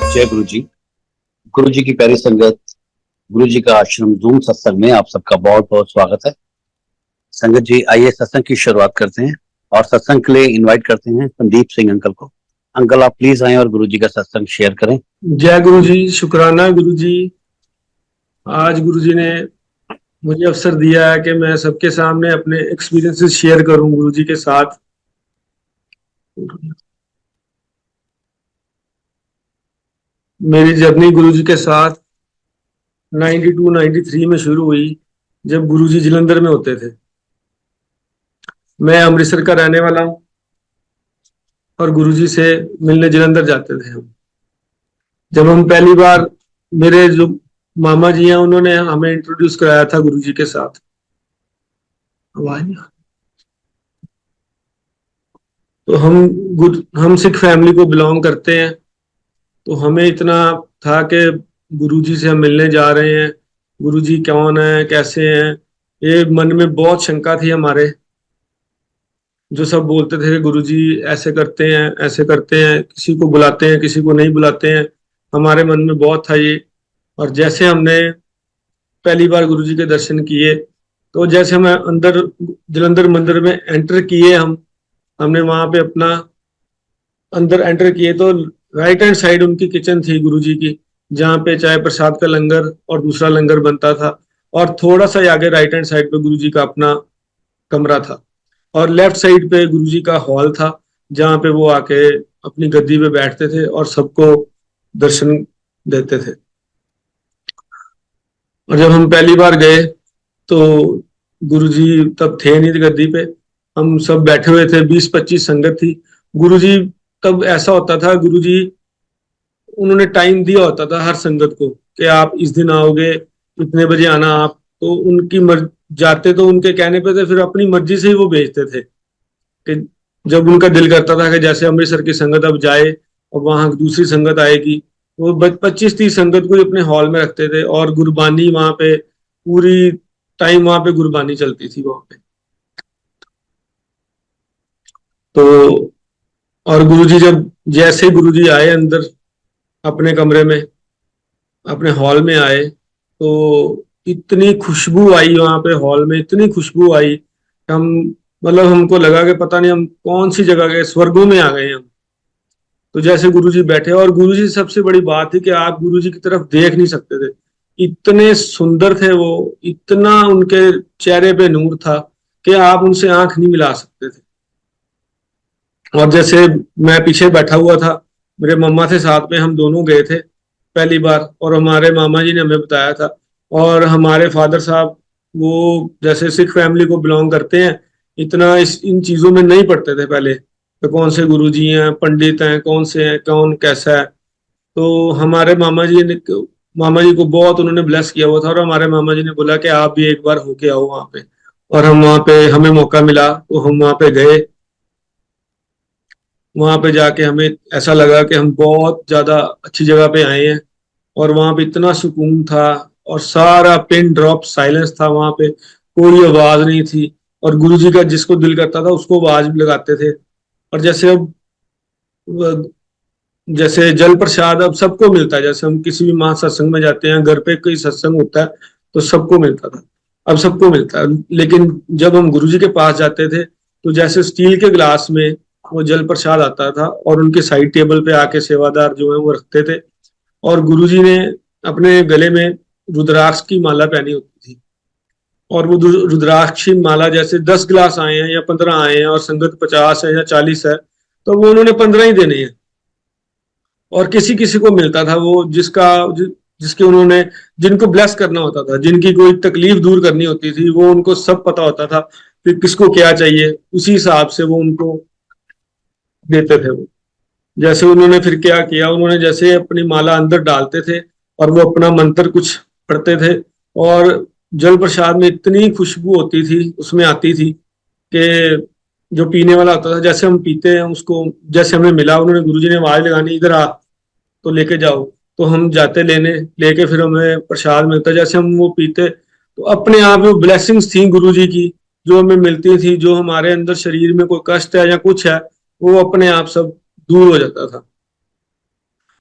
जय गुरु जी। गुरु जी की प्यारी संगत, गुरु जी का आश्रम जूम सत्संग में आप सबका बहुत बहुत स्वागत है। संगत जी, आइए सत्संग की शुरुआत करते हैं और सत्संग के लिए इनवाइट करते हैं संदीप सिंह अंकल को। अंकल, आप प्लीज आए और गुरु जी का सत्संग शेयर करें। जय गुरु जी, शुक्राना गुरु जी। आज गुरु जी ने मुझे अवसर दिया है कि मैं सबके सामने अपने एक्सपीरियंसेस शेयर करूं गुरु जी के साथ। मेरी जर्नी गुरु जी के साथ 92-93 में शुरू हुई, जब गुरु जी जलंधर में होते थे। मैं अमृतसर का रहने वाला हूं और गुरु जी से मिलने जलंधर जाते थे हम। जब हम पहली बार, मेरे जो मामा जी हैं उन्होंने हमें इंट्रोड्यूस कराया था गुरु जी के साथ। आवाज नहीं आ रही। तो हम सिख फैमिली को बिलोंग करते हैं, तो हमें इतना था कि गुरुजी से हम मिलने जा रहे हैं, गुरुजी कौन है, कैसे हैं, ये मन में बहुत शंका थी हमारे। जो सब बोलते थे कि गुरुजी ऐसे करते हैं, ऐसे करते हैं, किसी को बुलाते हैं, किसी को नहीं बुलाते हैं, हमारे मन में बहुत था ये। और जैसे हमने पहली बार गुरुजी के दर्शन किए, तो जैसे हम अंदर जलंधर मंदिर में एंटर किए, हमने वहां पे अपना अंदर एंटर किए, तो राइट हैंड साइड उनकी किचन थी गुरुजी की, जहाँ पे चाय प्रसाद का लंगर और दूसरा लंगर बनता था। और थोड़ा सा आगे राइट हैंड साइड पे गुरुजी का अपना कमरा था, और लेफ्ट साइड पे गुरुजी का हॉल था, जहाँ पे वो आके अपनी गद्दी पे बैठते थे और सबको दर्शन देते थे। और जब हम पहली बार गए तो गुरुजी तब थे नहीं गद्दी पे, हम सब बैठे हुए थे, 20-25 संगत थी। गुरुजी, तब ऐसा होता था, गुरुजी उन्होंने टाइम दिया होता था हर संगत को कि आप इस दिन आओगे, इतने बजे आना आप। तो उनकी जाते तो उनके कहने पे थे, फिर अपनी मर्जी से ही वो भेजते थे कि जब उनका दिल करता था कि जैसे अमृतसर की संगत अब जाए और वहां दूसरी संगत आएगी, वो 25-30 संगत को अपने हॉल में रखते थे, और गुरबानी वहां पे पूरी टाइम वहां पे गुरबानी चलती थी वहां पे। तो और गुरुजी जब जैसे गुरुजी आए अंदर अपने कमरे में, अपने हॉल में आए, तो इतनी खुशबू आई वहां पे हॉल में, इतनी खुशबू आई, हम मतलब हमको लगा कि पता नहीं हम कौन सी जगह गए, स्वर्गों में आ गए हम। तो जैसे गुरुजी बैठे, और गुरुजी से सबसे बड़ी बात थी कि आप गुरुजी की तरफ देख नहीं सकते थे, इतने सुंदर थे वो, इतना उनके चेहरे पे नूर था कि आप उनसे आंख नहीं मिला सकते थे। और जैसे मैं पीछे बैठा हुआ था, मेरे मम्मा थे साथ में, हम दोनों गए थे पहली बार, और हमारे मामा जी ने हमें बताया था। और हमारे फादर साहब, वो जैसे सिख फैमिली को बिलोंग करते हैं, इतना इन चीजों में नहीं पढ़ते थे पहले, तो कौन से गुरु जी हैं, पंडित हैं, कौन से हैं, कौन कैसा है। तो हमारे मामा जी को बहुत उन्होंने ब्लेस किया हुआ था, और हमारे मामा जी ने बोला कि आप भी एक बार होके आओ वहां पे। और हम वहां पे, हमें मौका मिला तो हम वहां पे गए। वहां पे जाके हमें ऐसा लगा कि हम बहुत ज्यादा अच्छी जगह पे आए हैं, और वहां पे इतना सुकून था, और सारा पिन ड्रॉप साइलेंस था वहां पे, कोई आवाज नहीं थी। और गुरुजी का जिसको दिल करता था उसको आवाज भी लगाते थे। और जैसे अब जैसे जल प्रसाद अब सबको मिलता है, जैसे हम किसी भी महासत्संग में जाते हैं, घर पे कोई सत्संग होता है तो सबको मिलता था, अब सबको मिलता है। लेकिन जब हम गुरुजी के पास जाते थे, तो जैसे स्टील के गिलास में वो जल प्रसाद आता था, और उनके साइड टेबल पे आके सेवादार जो है वो रखते थे। और गुरुजी ने अपने गले में रुद्राक्ष की माला पहनी होती थी, और वो रुद्राक्ष की माला, जैसे 10 गिलास आए हैं या 15 आए हैं और संगत 50 है या 40 है, तो वो उन्होंने 15 ही देने हैं। और किसी किसी को मिलता था वो जिसके उन्होंने, जिनको ब्लेस करना होता था, जिनकी कोई तकलीफ दूर करनी होती थी, वो उनको सब पता होता था कि किसको क्या चाहिए, उसी हिसाब से वो उनको देते थे वो। जैसे उन्होंने फिर क्या किया, उन्होंने जैसे अपनी माला अंदर डालते थे और वो अपना मंत्र कुछ पढ़ते थे, और जल प्रसाद में इतनी खुशबू होती थी, उसमें आती थी कि जो पीने वाला होता था, जैसे हम पीते हैं उसको, जैसे हमें मिला, उन्होंने गुरुजी ने आवाज लगानी, इधर आ, तो लेके जाओ। तो हम जाते लेने, लेके फिर हमें प्रसाद मिलता, जैसे हम वो पीते, तो अपने आप वो ब्लेसिंग्स थी गुरुजी की जो हमें मिलती थी, जो हमारे अंदर शरीर में कोई कष्ट है या कुछ है, वो अपने आप सब दूर हो जाता था।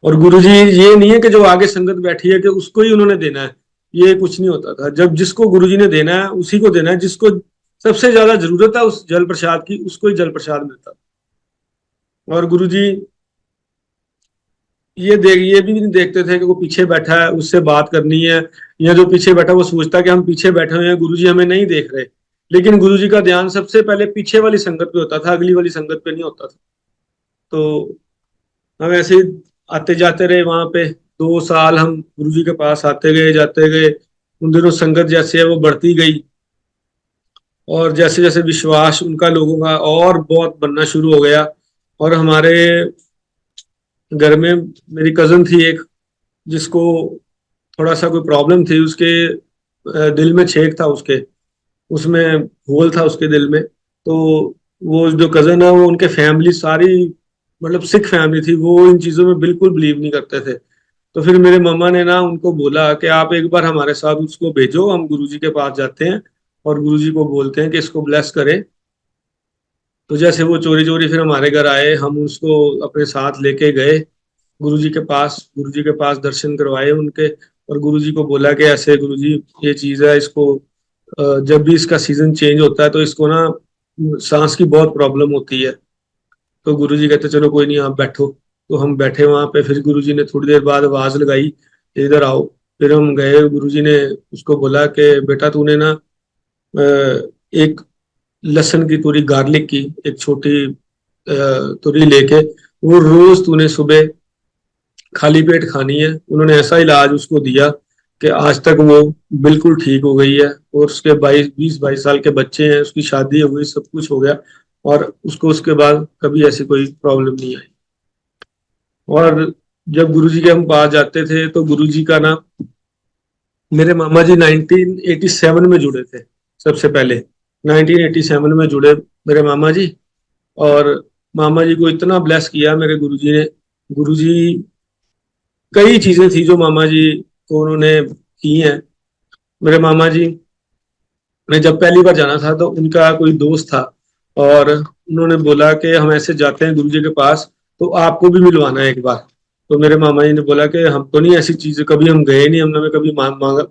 और गुरुजी ये नहीं है कि जो आगे संगत बैठी है कि उसको ही उन्होंने देना है, ये कुछ नहीं होता था। जब जिसको गुरुजी ने देना है उसी को देना है, जिसको सबसे ज्यादा जरूरत है उस जल प्रसाद की, उसको ही जल प्रसाद मिलता। और गुरुजी ये भी नहीं देखते थे कि वो पीछे बैठा है उससे बात करनी है, या जो पीछे बैठा वो सोचता कि हम पीछे बैठे हुए हैं, गुरुजी हमें नहीं देख रहे। लेकिन गुरुजी का ध्यान सबसे पहले पीछे वाली संगत पे होता था, अगली वाली संगत पे नहीं होता था। तो हम ऐसे ही आते जाते रहे वहां पे। 2 साल हम गुरुजी के पास आते गए जाते गए। उन दिनों संगत जैसे है वो बढ़ती गई, और जैसे जैसे विश्वास उनका लोगों का और बहुत बनना शुरू हो गया। और हमारे घर में मेरी कजन थी एक, जिसको थोड़ा सा कोई प्रॉब्लम थी, उसके दिल में छेद था, उसके उसमें होल था उसके दिल में। तो वो जो कजन है वो उनके फैमिली सारी, मतलब सिख फैमिली थी, वो इन चीजों में बिल्कुल बिलीव नहीं करते थे। तो फिर मेरे मम्मा ने ना उनको बोला कि आप एक बार हमारे साथ उसको भेजो, हम गुरुजी के पास जाते हैं और गुरुजी को बोलते हैं कि इसको ब्लेस करें। तो जैसे वो चोरी चोरी फिर हमारे घर आए, हम उसको अपने साथ लेके गए गुरुजी के पास। गुरुजी के पास दर्शन करवाए उनके, और गुरुजी को बोला कि ऐसे गुरुजी ये चीज है, इसको जब भी इसका सीजन चेंज होता है तो इसको ना सांस की बहुत प्रॉब्लम होती है। तो गुरुजी कहते चलो कोई नहीं, आप बैठो। तो हम बैठे वहां पे, फिर गुरुजी ने थोड़ी देर बाद आवाज लगाई कि इधर आओ। फिर हम गए, गुरुजी ने उसको बोला कि बेटा तूने ना एक लहसुन की तुरी, गार्लिक की एक छोटी तुरी लेके वो रोज तूने सुबह खाली पेट खानी है। उन्होंने ऐसा इलाज उसको दिया कि आज तक वो बिल्कुल ठीक हो गई है, और उसके 22 साल के बच्चे हैं, उसकी शादी हो गई, सब कुछ हो गया, और उसको उसके बाद कभी ऐसी कोई प्रॉब्लम नहीं आई। और जब गुरुजी के हम पास जाते थे तो गुरुजी का ना, मेरे मामा जी 1987 में जुड़े थे सबसे पहले। 1987 में जुड़े मेरे मामा जी। और मामा जी को इतना ब्लेस किया मेरे गुरुजी ने। गुरुजी, कई चीजें थी जो मामा जी को उन्होंने की हैं। मेरे मामा जी ने जब पहली बार जाना था तो उनका कोई दोस्त था, और उन्होंने बोला कि हम ऐसे जाते हैं गुरुजी के पास, तो आपको भी मिलवाना है एक बार। तो मेरे मामा जी ने बोला कि हम तो नहीं ऐसी चीजें, कभी हम गए नहीं, हमने कभी मांगा,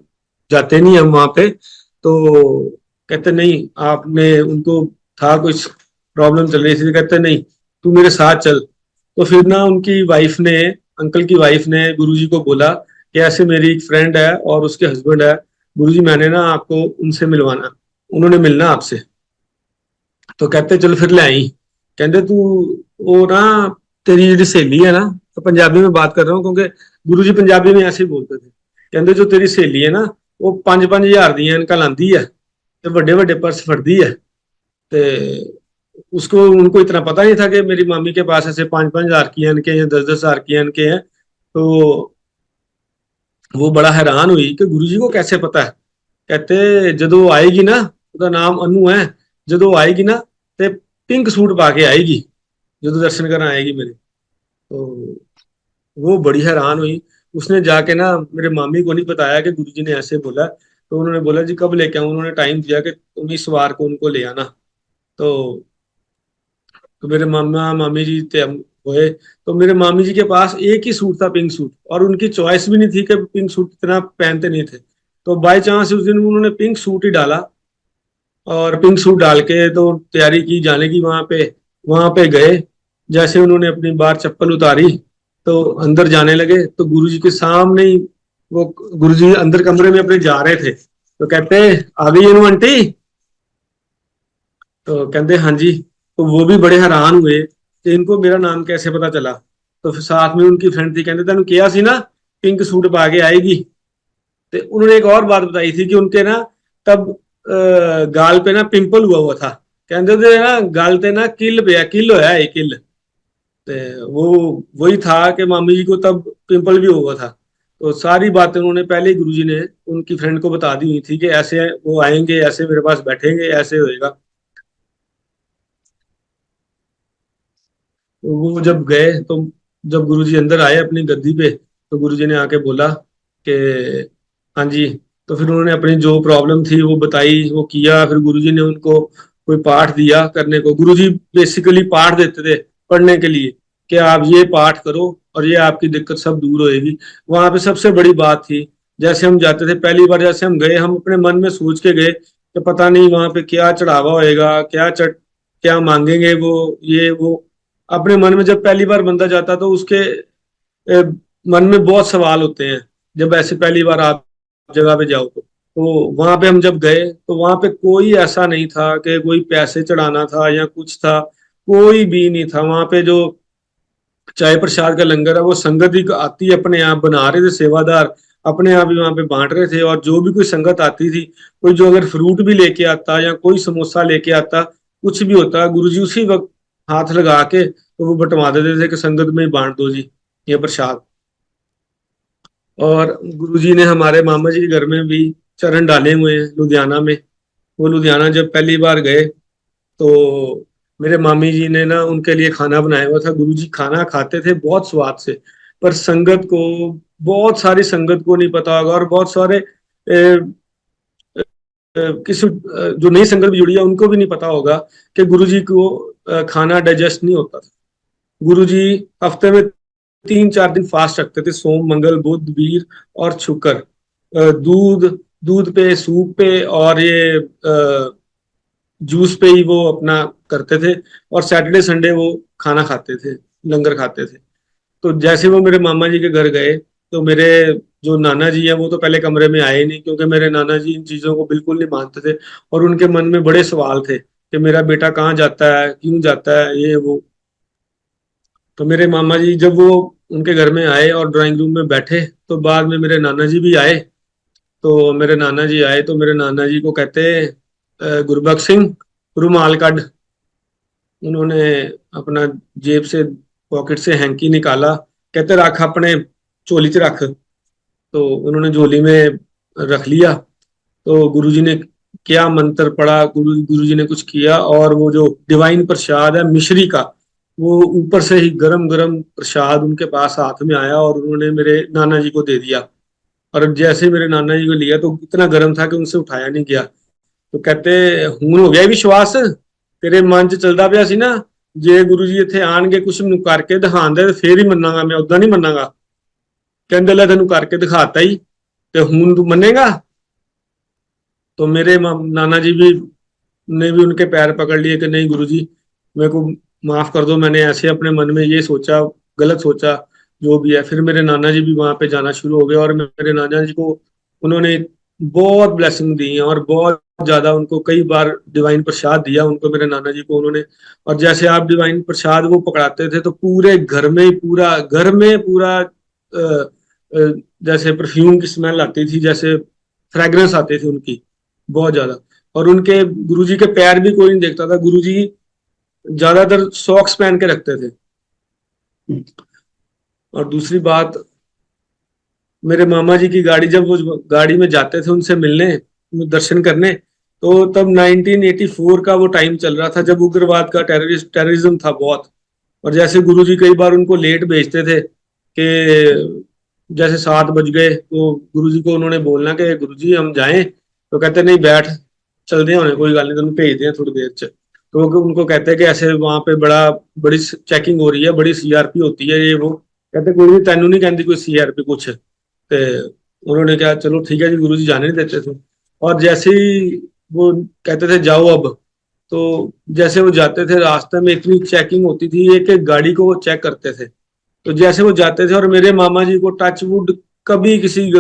जाते नहीं हम वहां पे। तो कहते नहीं, आपने उनको था कुछ प्रॉब्लम चल रही थी, कहते नहीं तू मेरे साथ चल। तो फिर ना उनकी वाइफ ने, अंकल की वाइफ ने गुरुजी को बोला कि ऐसे मेरी एक फ्रेंड है और उसके हस्बैंड है, गुरुजी मैंने ना आपको उनसे मिलवाना, उन्होंने मिलना आपसे। तो कहते चल फिर ले आई। कहते तू वो ना, तेरी ਜਿਹੜੀ सहेली है ना, तो पंजाबी में बात कर रहा हूँ क्योंकि गुरुजी पंजाबी में ऐसे ही बोलते थे। कहते जो तेरी सहेली है ना, वो 5-5 हज़ार दी इनका लांदी है, ਤੇ ਵੱਡੇ ਵੱਡੇ पर्स फटती है। ते उसको, उनको इतना पता नहीं था कि मेरी मामी के पास ऐसे 5-5 हज़ार की एन के या 10-10 हज़ार की एन के हैं। तो वो बड़ा हैरान हुई कि गुरुजी को कैसे पता है। कहते ਜਦੋਂ आएगी ना, ਉਹਦਾ नाम अनु है, ਜਦੋਂ आएगी ना ते पिंक सूट पा के आएगी, ਜਦੋਂ दर्शन करने आएगी मेरे। तो वो बड़ी हैरान हुई। उसने जाके ना मेरे मामी को नहीं बताया कि गुरुजी ने ऐसे बोला। तो उन्होंने बोला जी कब लेके आऊं, उन्होंने टाइम दिया कि तुम इस वार को उनको ले आना। तो तो मेरे मामा मामी जी थे, हम हुए। तो मेरे मामी जी के पास एक ही सूट था, पिंक सूट, और उनकी चॉइस भी नहीं थी कि पिंक सूट इतना पहनते नहीं थे। तो बाय चांस उस दिन उन्होंने पिंक सूट ही डाला, और पिंक सूट डाल के तो तैयारी की जाने की। वहां पे गए, जैसे उन्होंने अपनी बाहर चप्पल उतारी तो अंदर जाने लगे, तो गुरुजी के सामने ही वो, गुरुजी अंदर कमरे में अपने जा रहे थे। तो कहते आ गई इन आंटी। तो कहते हाँ जी। तो वो भी बड़े हैरान हुए कि इनको मेरा नाम कैसे पता चला। तो फिर साथ में उनकी फ्रेंड थी, कहते तेन किया सी ना पिंक सूट पा के आएगी। तो उन्होंने एक और बात बताई थी कि उनके ना तब गाल पे ना पिंपल हुआ हुआ था। कहते थे ना गाल पे ना किल पे, किल होया है किल। तो वो वही था कि मामी जी को तब पिंपल भी हुआ था। तो सारी बातें उन्होंने पहले ही गुरुजी ने उनकी फ्रेंड को बता दी हुई थी कि ऐसे वो आएंगे, ऐसे मेरे पास बैठेंगे, ऐसे होएगा। तो वो जब गए तो जब गुरुजी अंदर आए अपनी गद्दी पे, तो गुरुजी ने आके बोला कि हाँ जी। तो फिर उन्होंने अपनी जो प्रॉब्लम थी वो बताई, वो किया। फिर गुरुजी ने उनको कोई पाठ दिया करने को। गुरुजी बेसिकली पाठ देते थे पढ़ने के लिए कि आप ये पाठ करो और ये आपकी दिक्कत सब दूर होएगी। वहां पे सबसे बड़ी बात थी, जैसे हम जाते थे पहली बार, जैसे हम गए, हम अपने मन में सोच के गए कि पता नहीं वहां पे क्या चढ़ावा होएगा, क्या मांगेंगे वो, ये वो। अपने मन में जब पहली बार बंदा जाता तो उसके मन में बहुत सवाल होते हैं, जब ऐसे पहली बार आप जगह पे जाओ तो वहां पे हम जब गए तो वहां पे कोई ऐसा नहीं था कि कोई पैसे चढ़ाना था या कुछ था, कोई भी नहीं था वहां पे। जो चाय प्रसाद का लंगर है वो संगत ही आती है, अपने आप बना रहे थे सेवादार, अपने आप ही वहां पे बांट रहे थे। और जो भी कोई संगत आती थी, कोई जो अगर फ्रूट भी लेके आता या कोई समोसा लेके आता, कुछ भी होता, गुरुजी उसी वक्त हाथ लगा के तो वो बंटवा देते थे कि संगत में ही बांट दो जी ये प्रसाद। और गुरुजी ने हमारे मामा जी के घर में भी चरण डाले हुए हैं लुधियाना में। वो लुधियाना जब पहली बार गए तो मेरे मामी जी ने ना उनके लिए खाना बनाया हुआ था। गुरुजी खाना खाते थे बहुत स्वाद से, पर संगत को, बहुत सारी संगत को नहीं पता होगा, और बहुत सारे किसी जो नई संगत भी जुड़ी है उनको भी नहीं पता होगा कि गुरुजी को खाना डाइजेस्ट नहीं होता था। गुरुजी हफ्ते में 3-4 दिन फास्ट रखते थे, सोम मंगल बुध वीर और शुक्र। दूध दूध पे, सूप पे और ये जूस पे ही वो अपना करते थे। और सैटरडे संडे वो खाना खाते थे, लंगर खाते थे। तो जैसे वो मेरे मामा जी के घर गए तो मेरे जो नाना जी है वो तो पहले कमरे में आए नहीं, क्योंकि मेरे नाना जी इन चीजों को बिल्कुल नहीं मानते थे। और उनके मन में बड़े सवाल थे कि मेरा बेटा कहाँ जाता है, क्यों जाता है, ये वो। तो मेरे मामा जी जब वो उनके घर में आए और ड्राइंग रूम में बैठे, तो बाद में मेरे नाना जी भी आए। तो मेरे नाना जी आए तो मेरे नाना जी को कहते, गुरबख्श सिंह रुमाल काढ़। उन्होंने अपना जेब से, पॉकेट से हैंकी निकाला, कहते रख अपने झोली च रख। तो उन्होंने झोली में रख लिया। तो गुरुजी ने क्या मंत्र पढ़ा, गुरुजी ने कुछ किया, और वो जो डिवाइन प्रसाद है मिश्री का, वो ऊपर से ही गरम गरम प्रसाद उनके पास हाथ में आया और उन्होंने मेरे नाना जी को दे दिया। और जैसे ही मेरे नाना जी को लिया तो इतना गर्म था कि उनसे उठाया नहीं गया। तो कहते, ਹੁਣ ਹੋ ਗਿਆ ਵਿਸ਼ਵਾਸ, ਤੇਰੇ ਮਨ ਚ ਚਲਦਾ ਪਿਆ ਸੀ ਨਾ, ਜੇ ਗੁਰੂ ਜੀ ਇੱਥੇ ਆਣਗੇ ਕੁਛ ਮੈਨੂੰ ਕਰਕੇ ਦਿਖਾਉਂਦੇ ਤੇ ਫੇਰ ਹੀ ਮੰਨਾਂਗਾ, ਮੈਂ ਉਦਾਂ ਨਹੀਂ ਮੰਨਾਂਗਾ। ਕਹਿੰਦੇ ਲੈ ਤੈਨੂੰ ਕਰਕੇ ਦਿਖਾਤਾ ਹੀ, ਤੇ ਹੁਣ ਤੂੰ ਮੰਨੇਗਾ। तो मेरे नाना जी भी ने भी उनके पैर पकड़ लिए कि नहीं गुरुजी, मेरे को माफ कर दो, मैंने ऐसे अपने मन में ये सोचा, गलत सोचा, जो भी है। फिर मेरे नाना जी भी वहां पे जाना शुरू हो गए, और मेरे नाना जी को उन्होंने बहुत ब्लेसिंग दी है, और बहुत ज्यादा उनको कई बार डिवाइन प्रसाद दिया उनको, मेरे नाना जी को उन्होंने। और जैसे आप डिवाइन प्रसाद वो पकड़ाते थे तो पूरे घर में, पूरा घर में पूरा जैसे परफ्यूम की स्मेल आती थी, जैसे फ्रेग्रेंस आती थी उनकी, बहुत ज्यादा। और उनके गुरुजी के पैर भी कोई नहीं देखता था, गुरुजी ज्यादातर सॉक्स पहन के रखते थे। और दूसरी बात, मेरे मामा जी की गाड़ी, जब वो गाड़ी में जाते थे उनसे मिलने, दर्शन करने, तो तब 1984 का वो टाइम चल रहा था जब उग्रवाद का टेररिज्म था बहुत। और जैसे गुरुजी कई बार उनको लेट भेजते थे कि जैसे 7 बज गए तो गुरुजी को उन्होंने बोलना कि गुरुजी हम जाएं, तो कहते नहीं बैठ, चलते होने कोई गल नहीं, तुम भेजते हैं थोड़ी देर च। तो वो उनको कहते हैं कि ऐसे वहां पे बड़ी चेकिंग हो रही है, बड़ी सीआरपी होती है, ये वो। कहते कोई नहीं, तेनू नहीं कहती कोई सीआरपी कुछ। तो उन्होंने कहा चलो ठीक है जी, गुरुजी जाने नहीं देते थे। और जैसे ही वो कहते थे जाओ अब, तो जैसे वो जाते थे रास्ते में इतनी चेकिंग होती थी, एक एक गाड़ी को वो चेक करते थे। तो जैसे वो जाते थे, और मेरे मामा जी को टचवुड कभी किसी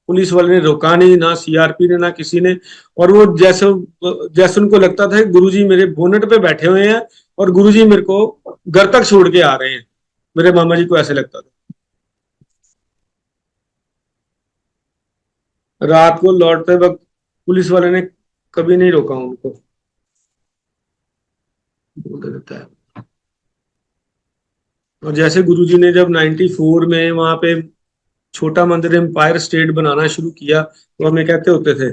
पुलिस वाले ने रोका नहीं, ना सीआरपी ने, ना किसी ने। और वो जैसे जैसे उनको लगता था गुरुजी मेरे बोनट पे बैठे हुए हैं और गुरुजी मेरे को घर तक छोड़ के आ रहे हैं, मेरे मामा जी को ऐसे लगता था। रात को लौटते वक्त पुलिस वाले ने कभी नहीं रोका उनको, बोलते रहता है। और जैसे गुरुजी ने जब 94 में वहां पे छोटा मंदिर एम्पायर स्टेट बनाना शुरू किया, तो हमें कहते होते थे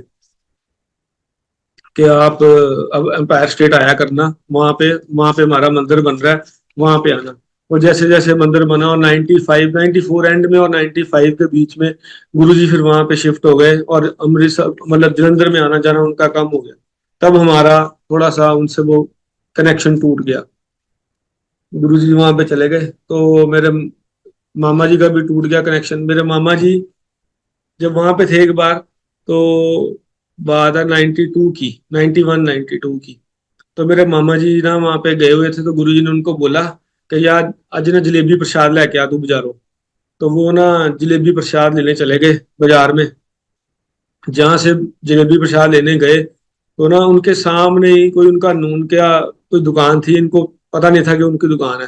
कि आप अब एम्पायर स्टेट आया करना, वहां पे हमारा मंदिर बन रहा है, वहां पे आना। और जैसे जैसे मंदिर बना, और 95 94 एंड में और 95 के बीच में गुरुजी फिर वहां पे शिफ्ट हो गए, और अमृतसर मतलब जलंधर में आना जाना उनका कम हो गया। तब हमारा थोड़ा सा उनसे वो कनेक्शन टूट गया। गुरुजी वहां पे चले गए तो मेरे मामा जी का भी टूट गया कनेक्शन। मेरे मामा जी जब वहां पे थे एक बार, तो बात है 92 की, 91 92 की। तो मेरे मामा जी ना वहां पे गए हुए थे, तो गुरुजी ने उनको बोला कि यार आज ना जलेबी प्रसाद लेके आ तू बाजारों। तो वो ना जलेबी प्रसाद लेने चले गए बाजार में। जहां से जलेबी प्रसाद लेने गए, तो ना उनके सामने ही कोई उनका नून क्या कोई दुकान थी, इनको पता नहीं था कि उनकी दुकान है।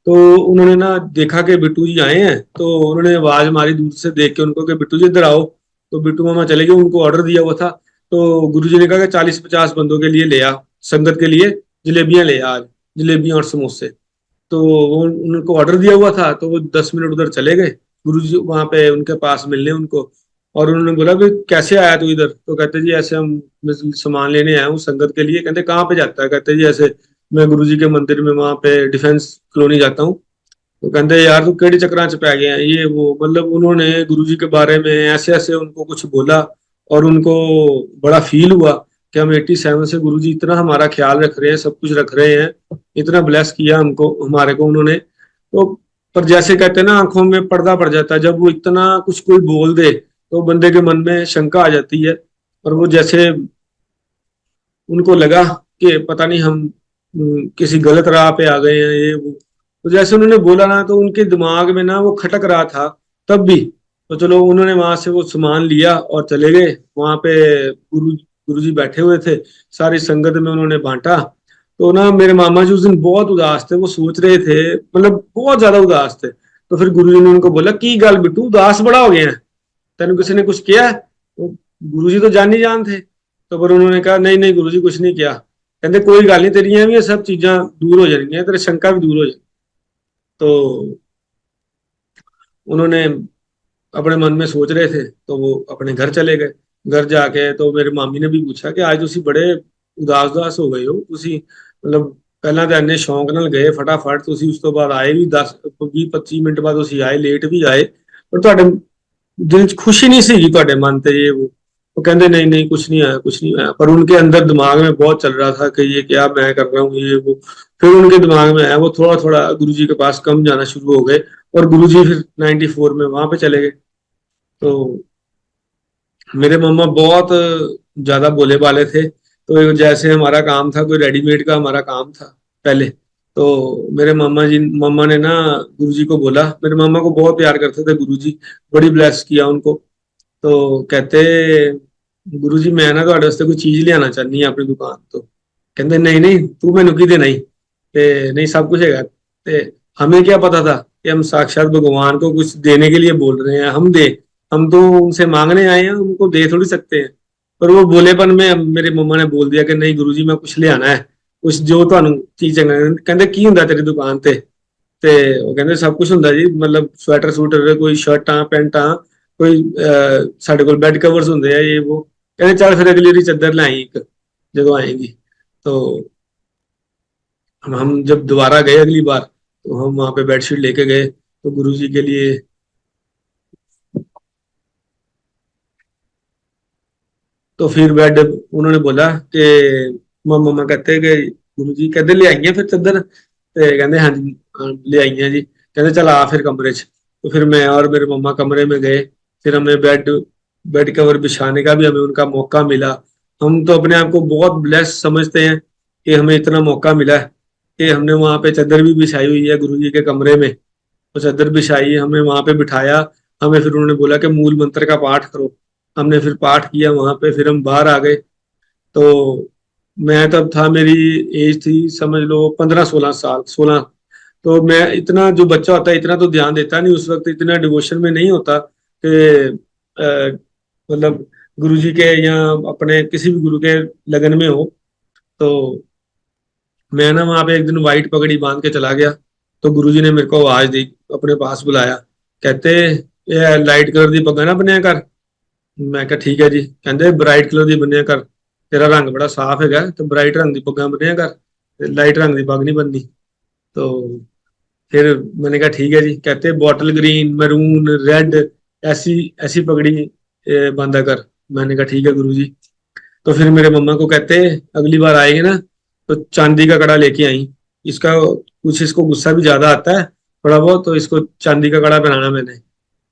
तो उन्होंने ना देखा कि बिट्टू जी आए हैं, तो उन्होंने आवाज मारी दूर से देख के उनको कि बिट्टू जी इधर आओ। तो बिट्टू मामा चले गए, उनको ऑर्डर दिया हुआ था। तो गुरुजी ने कहा कि 40-50 बंदों के लिए ले आ, संगत के लिए जलेबियां ले आ आज, जलेबियां और समोसे। तो वो उनको ऑर्डर दिया हुआ था, तो वो 10 मिनट उधर चले गए गुरुजी वहां पे उनके पास मिलने उनको। और उन्होंने बोला भी कैसे आया तू इधर? तो कहते जी ऐसे हम मैं सामान लेने आया हूँ संगत के लिए। कहते कहाँ पे जाता है? कहते जी ऐसे मैं गुरुजी के मंदिर में वहां पे डिफेंस कॉलोनी जाता हूँ। तो कहते यार तू केड़ी चक्करां च पै गया है, ये वो। मतलब उन्होंने गुरुजी के बारे में ऐसे ऐसे उनको कुछ बोला, और उनको बड़ा फील हुआ कि हम 87 से गुरुजी इतना हमारा ख्याल रख रहे हैं, सब कुछ रख रहे हैं, इतना ब्लेस किया हमको, हमारे को उन्होंने। तो पर जैसे कहते हैं ना, आंखों में पर्दा पड़ जाता है जब वो इतना कुछ कोई बोल दे, तो बंदे के मन में शंका आ जाती है। और वो जैसे उनको लगा कि पता नहीं हम किसी गलत राह पे आ गए हैं, ये वो। तो जैसे उन्होंने बोला ना, तो उनके दिमाग में ना वो खटक रहा था तब भी। तो चलो उन्होंने वहां से वो सामान लिया और चले गए। वहां पे गुरु जी बैठे हुए थे, सारी संगत में उन्होंने बांटा। तो ना मेरे मामा जी उस दिन बहुत उदास थे, वो सोच रहे थे, मतलब बहुत ज्यादा उदास थे। तो फिर गुरु जी ने उनको बोला की गल बिट्टू उदास बड़ा हो गया है, तेन किसी ने कुछ किया है? तो गुरु जी तो जानी जान थे। तो फिर उन्होंने कहा नहीं नहीं गुरु जी कुछ नहीं किया। कहते कोई गल नहीं, तेरिया भी ये सब चीजां दूर हो जाएंगी, तेरे शंका भी दूर हो जाएगी। तो उन्होंने अपने मन में सोच रहे थे, तो वो अपने घर चले गए। घर जाके तो मेरे मामी ने भी पूछा कि आज तुसी बड़े उदास उदास हो गए हो तुसी, मतलब पहला तो इन्ने शौक नाल गए फटाफट तुसी, उस तो बाद आए भी 10 20 25 मिनट बाद तुसी आए, लेट भी आए, पर ਤੁਹਾਡੇ दिल च खुशी नहीं सी ਤੁਹਾਡੇ मन ते ये वो कहते नहीं नहीं कुछ नहीं आया कुछ नहीं आया। पर उनके अंदर दिमाग में बहुत चल रहा था कि ये क्या मैं कर रहा हूँ, ये वो। फिर उनके दिमाग में आया, वो थोड़ा थोड़ा गुरुजी के पास कम जाना शुरू हो गए। और गुरुजी फिर 94 में वहां पे चले गए। तो मेरे मम्मा बहुत ज्यादा बोले वाले थे। तो जैसे हमारा काम था, कोई रेडीमेड का हमारा काम था पहले। तो मेरे मम्मा ने ना गुरुजी को बोला, मेरे मम्मा को बहुत प्यार करते थे गुरुजी, बड़ी ब्लेस किया उनको। तो कहते गुरुजी मैं ना ਤੁਹਾਡੇ ਵਾਸਤੇ ਕੋਈ ਚੀਜ਼ ਲਿਆਣਾ ਚਾਹਨੀ ਆ ਆਪਣੀ ਦੁਕਾਨ ਤੋਂ। कहते नहीं नहीं तू मैनू की देना ही, ते नहीं सब कुछ है। ते हमें क्या पता था कि हम साक्षात भगवान को कुछ देने के लिए बोल रहे हैं, हम तो उनसे मांगने आए हैं, उनको दे थोड़ी सकते हैं। पर वो बोलेपन में मेरे मम्मा ने बोल दिया कि नहीं गुरुजी मैं कुछ ले आना है, कुछ जो ਤੁਹਾਨੂੰ ਚੀਜ਼ ਚੰਗਾ। ਕਹਿੰਦੇ ਕੀ ਹੁੰਦਾ ਤੇਰੀ ਦੁਕਾਨ ਤੇ ਉਹ ਕਹਿੰਦੇ ਸਭ ਕੁਝ ਹੁੰਦਾ ਜੀ, ਮਤਲਬ ਸਵੈਟਰ ਸੂਟਰ, ਕੋਈ ਸ਼ਰਟਾਂ ਪੈਂਟਾਂ, ਕੋਈ ਸਾਡੇ ਕੋਲ ਬੈੱਡ ਕਵਰਸ ਹੁੰਦੇ ਆ, ਇਹ ਉਹ। ਕਹਿੰਦੇ ਚੱਲ ਫਿਰ ਅਗਲੀ ਵਾਰੀ ਚੱਦਰ ਲੈ ਆਈ ਇੱਕ ਜਦੋਂ ਆਏਗੀ। तो हम जब दोबारा गए अगली बार, तो हम वहां पे बेडशीट लेके गए तो गुरुजी के लिए। तो फिर बेड उन्होंने बोला कि मम्मा कहते कि गुरुजी कहते ले आई है फिर चादर? ते कहते हाँ जी ले आई है जी। कहते चल आ फिर कमरे च। तो फिर मैं और मेरे मम्मा कमरे में गए। फिर हमें बेड बेड कवर बिछाने का भी हमें उनका मौका मिला। हम तो अपने आप को बहुत ब्लेस समझते हैं कि हमें इतना मौका मिला है कि हमने वहां पे चादर भी बिछाई हुई है गुरुजी के कमरे में। तो चादर बिछाई, हमें वहां पे बिठाया। हमें फिर उन्होंने बोला कि मूल मंत्र का पाठ करो। हमने फिर पाठ किया वहां पे, फिर हम बाहर आ गए। तो मैं तब था, मेरी एज थी समझ लो 15-16 साल, 16। तो मैं इतना, जो बच्चा होता है इतना तो ध्यान देता नहीं उस वक्त, इतना डिवोशन में नहीं होता कि मतलब गुरुजी के या अपने किसी भी गुरु के लगन में हो। तो मैं ना वहां पे एक दिन व्हाइट पगड़ी बांध के चला गया। तो गुरुजी ने मेरे को आवाज दी, अपने पास बुलाया। कहते ये लाइट कलर दी पग्गा ना बनिया कर। मैं कहा ठीक है जी। कहते ब्राइट कलर दी बनिया कर, तेरा रंग बड़ा साफ है, तो ब्राइट रंग दी पग्गा बनिया कर, लाइट रंग दी पग नहीं बननी। तो फिर मैंने कहा ठीक है जी। कहते बॉटल ग्रीन, मैरून, रेड, ऐसी ऐसी पगड़ी बांधा कर। मैंने कहा ठीक है गुरुजी। तो फिर मेरे मम्मा को कहते अगली बार आएंगे ना तो चांदी का कड़ा लेके आई, इसका कुछ इसको गुस्सा भी ज्यादा आता है, थोड़ा बहुत, तो इसको चांदी का कड़ा पहनाना मैंने।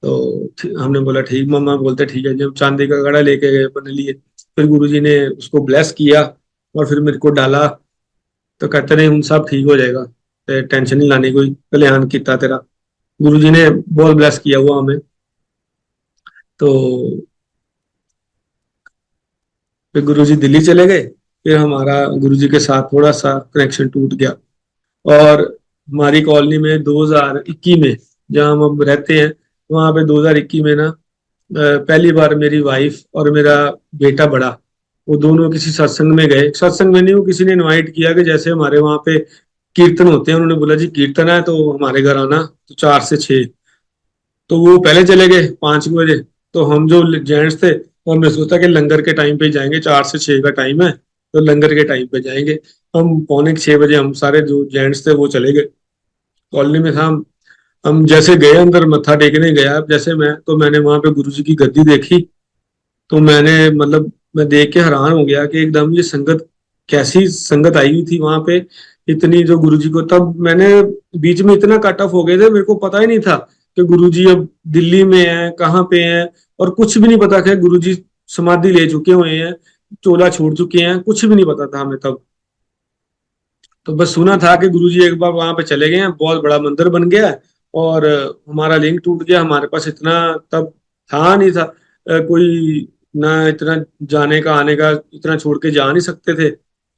तो हमने बोला ठीक, मम्मा बोलते ठीक है। जब चांदी का कड़ा लेके गए अपने लिए, फिर गुरुजी ने उसको ब्लेस किया और फिर मेरे को डाला। तो कहते नहीं, उन सब ठीक हो जाएगा, ते टेंशन नहीं लानी, कोई कल्याण किया तेरा। गुरुजी ने बहुत ब्लेस किया हुआ हमें। तो फिर गुरुजी दिल्ली चले गए। फिर हमारा गुरुजी के साथ थोड़ा सा कनेक्शन टूट गया। और हमारी कॉलोनी में 2021 में, जहाँ हम अब रहते हैं, वहां पे 2021 में ना पहली बार मेरी वाइफ और मेरा बेटा बड़ा, वो दोनों किसी सत्संग में गए। सत्संग में नहीं, वो किसी ने इनवाइट किया कि जैसे हमारे वहां पे कीर्तन होते हैं, उन्होंने बोला जी कीर्तन है तो हमारे घर आना, तो 4 से 6। तो वो पहले चले गए 5 बजे। तो हम जो जेंट्स थे, तो हमने सोचा कि लंगर के टाइम पे ही जाएंगे, 4 से 6 का टाइम है, तो लंगर के टाइम पे जाएंगे। हम 5:45 हम सारे जो जेंट्स थे वो चले गए। कॉलोनी में था। हम जैसे गए अंदर, मत्था टेकने गया जैसे मैं, तो मैंने वहां पे गुरुजी की गद्दी देखी। तो मैंने मतलब मैं देख के हैरान हो गया कि एकदम ये संगत, कैसी संगत आई हुई थी वहां पे। इतनी जो गुरुजी को, तब मैंने बीच में इतना कट ऑफ हो गए थे, मेरे को पता ही नहीं था कि गुरुजी अब दिल्ली में है, कहाँ पे हैं, और कुछ भी नहीं पता कि गुरुजी समाधि ले चुके हुए हैं, चोला छोड़ चुके हैं, कुछ भी नहीं पता था हमें तब। तो बस सुना था कि गुरुजी एक बार वहां पे चले गए हैं, बहुत बड़ा मंदिर बन गया है। और हमारा लिंक टूट गया। हमारे पास इतना तब था नहीं था, कोई ना इतना जाने का आने का, इतना छोड़ के जा नहीं सकते थे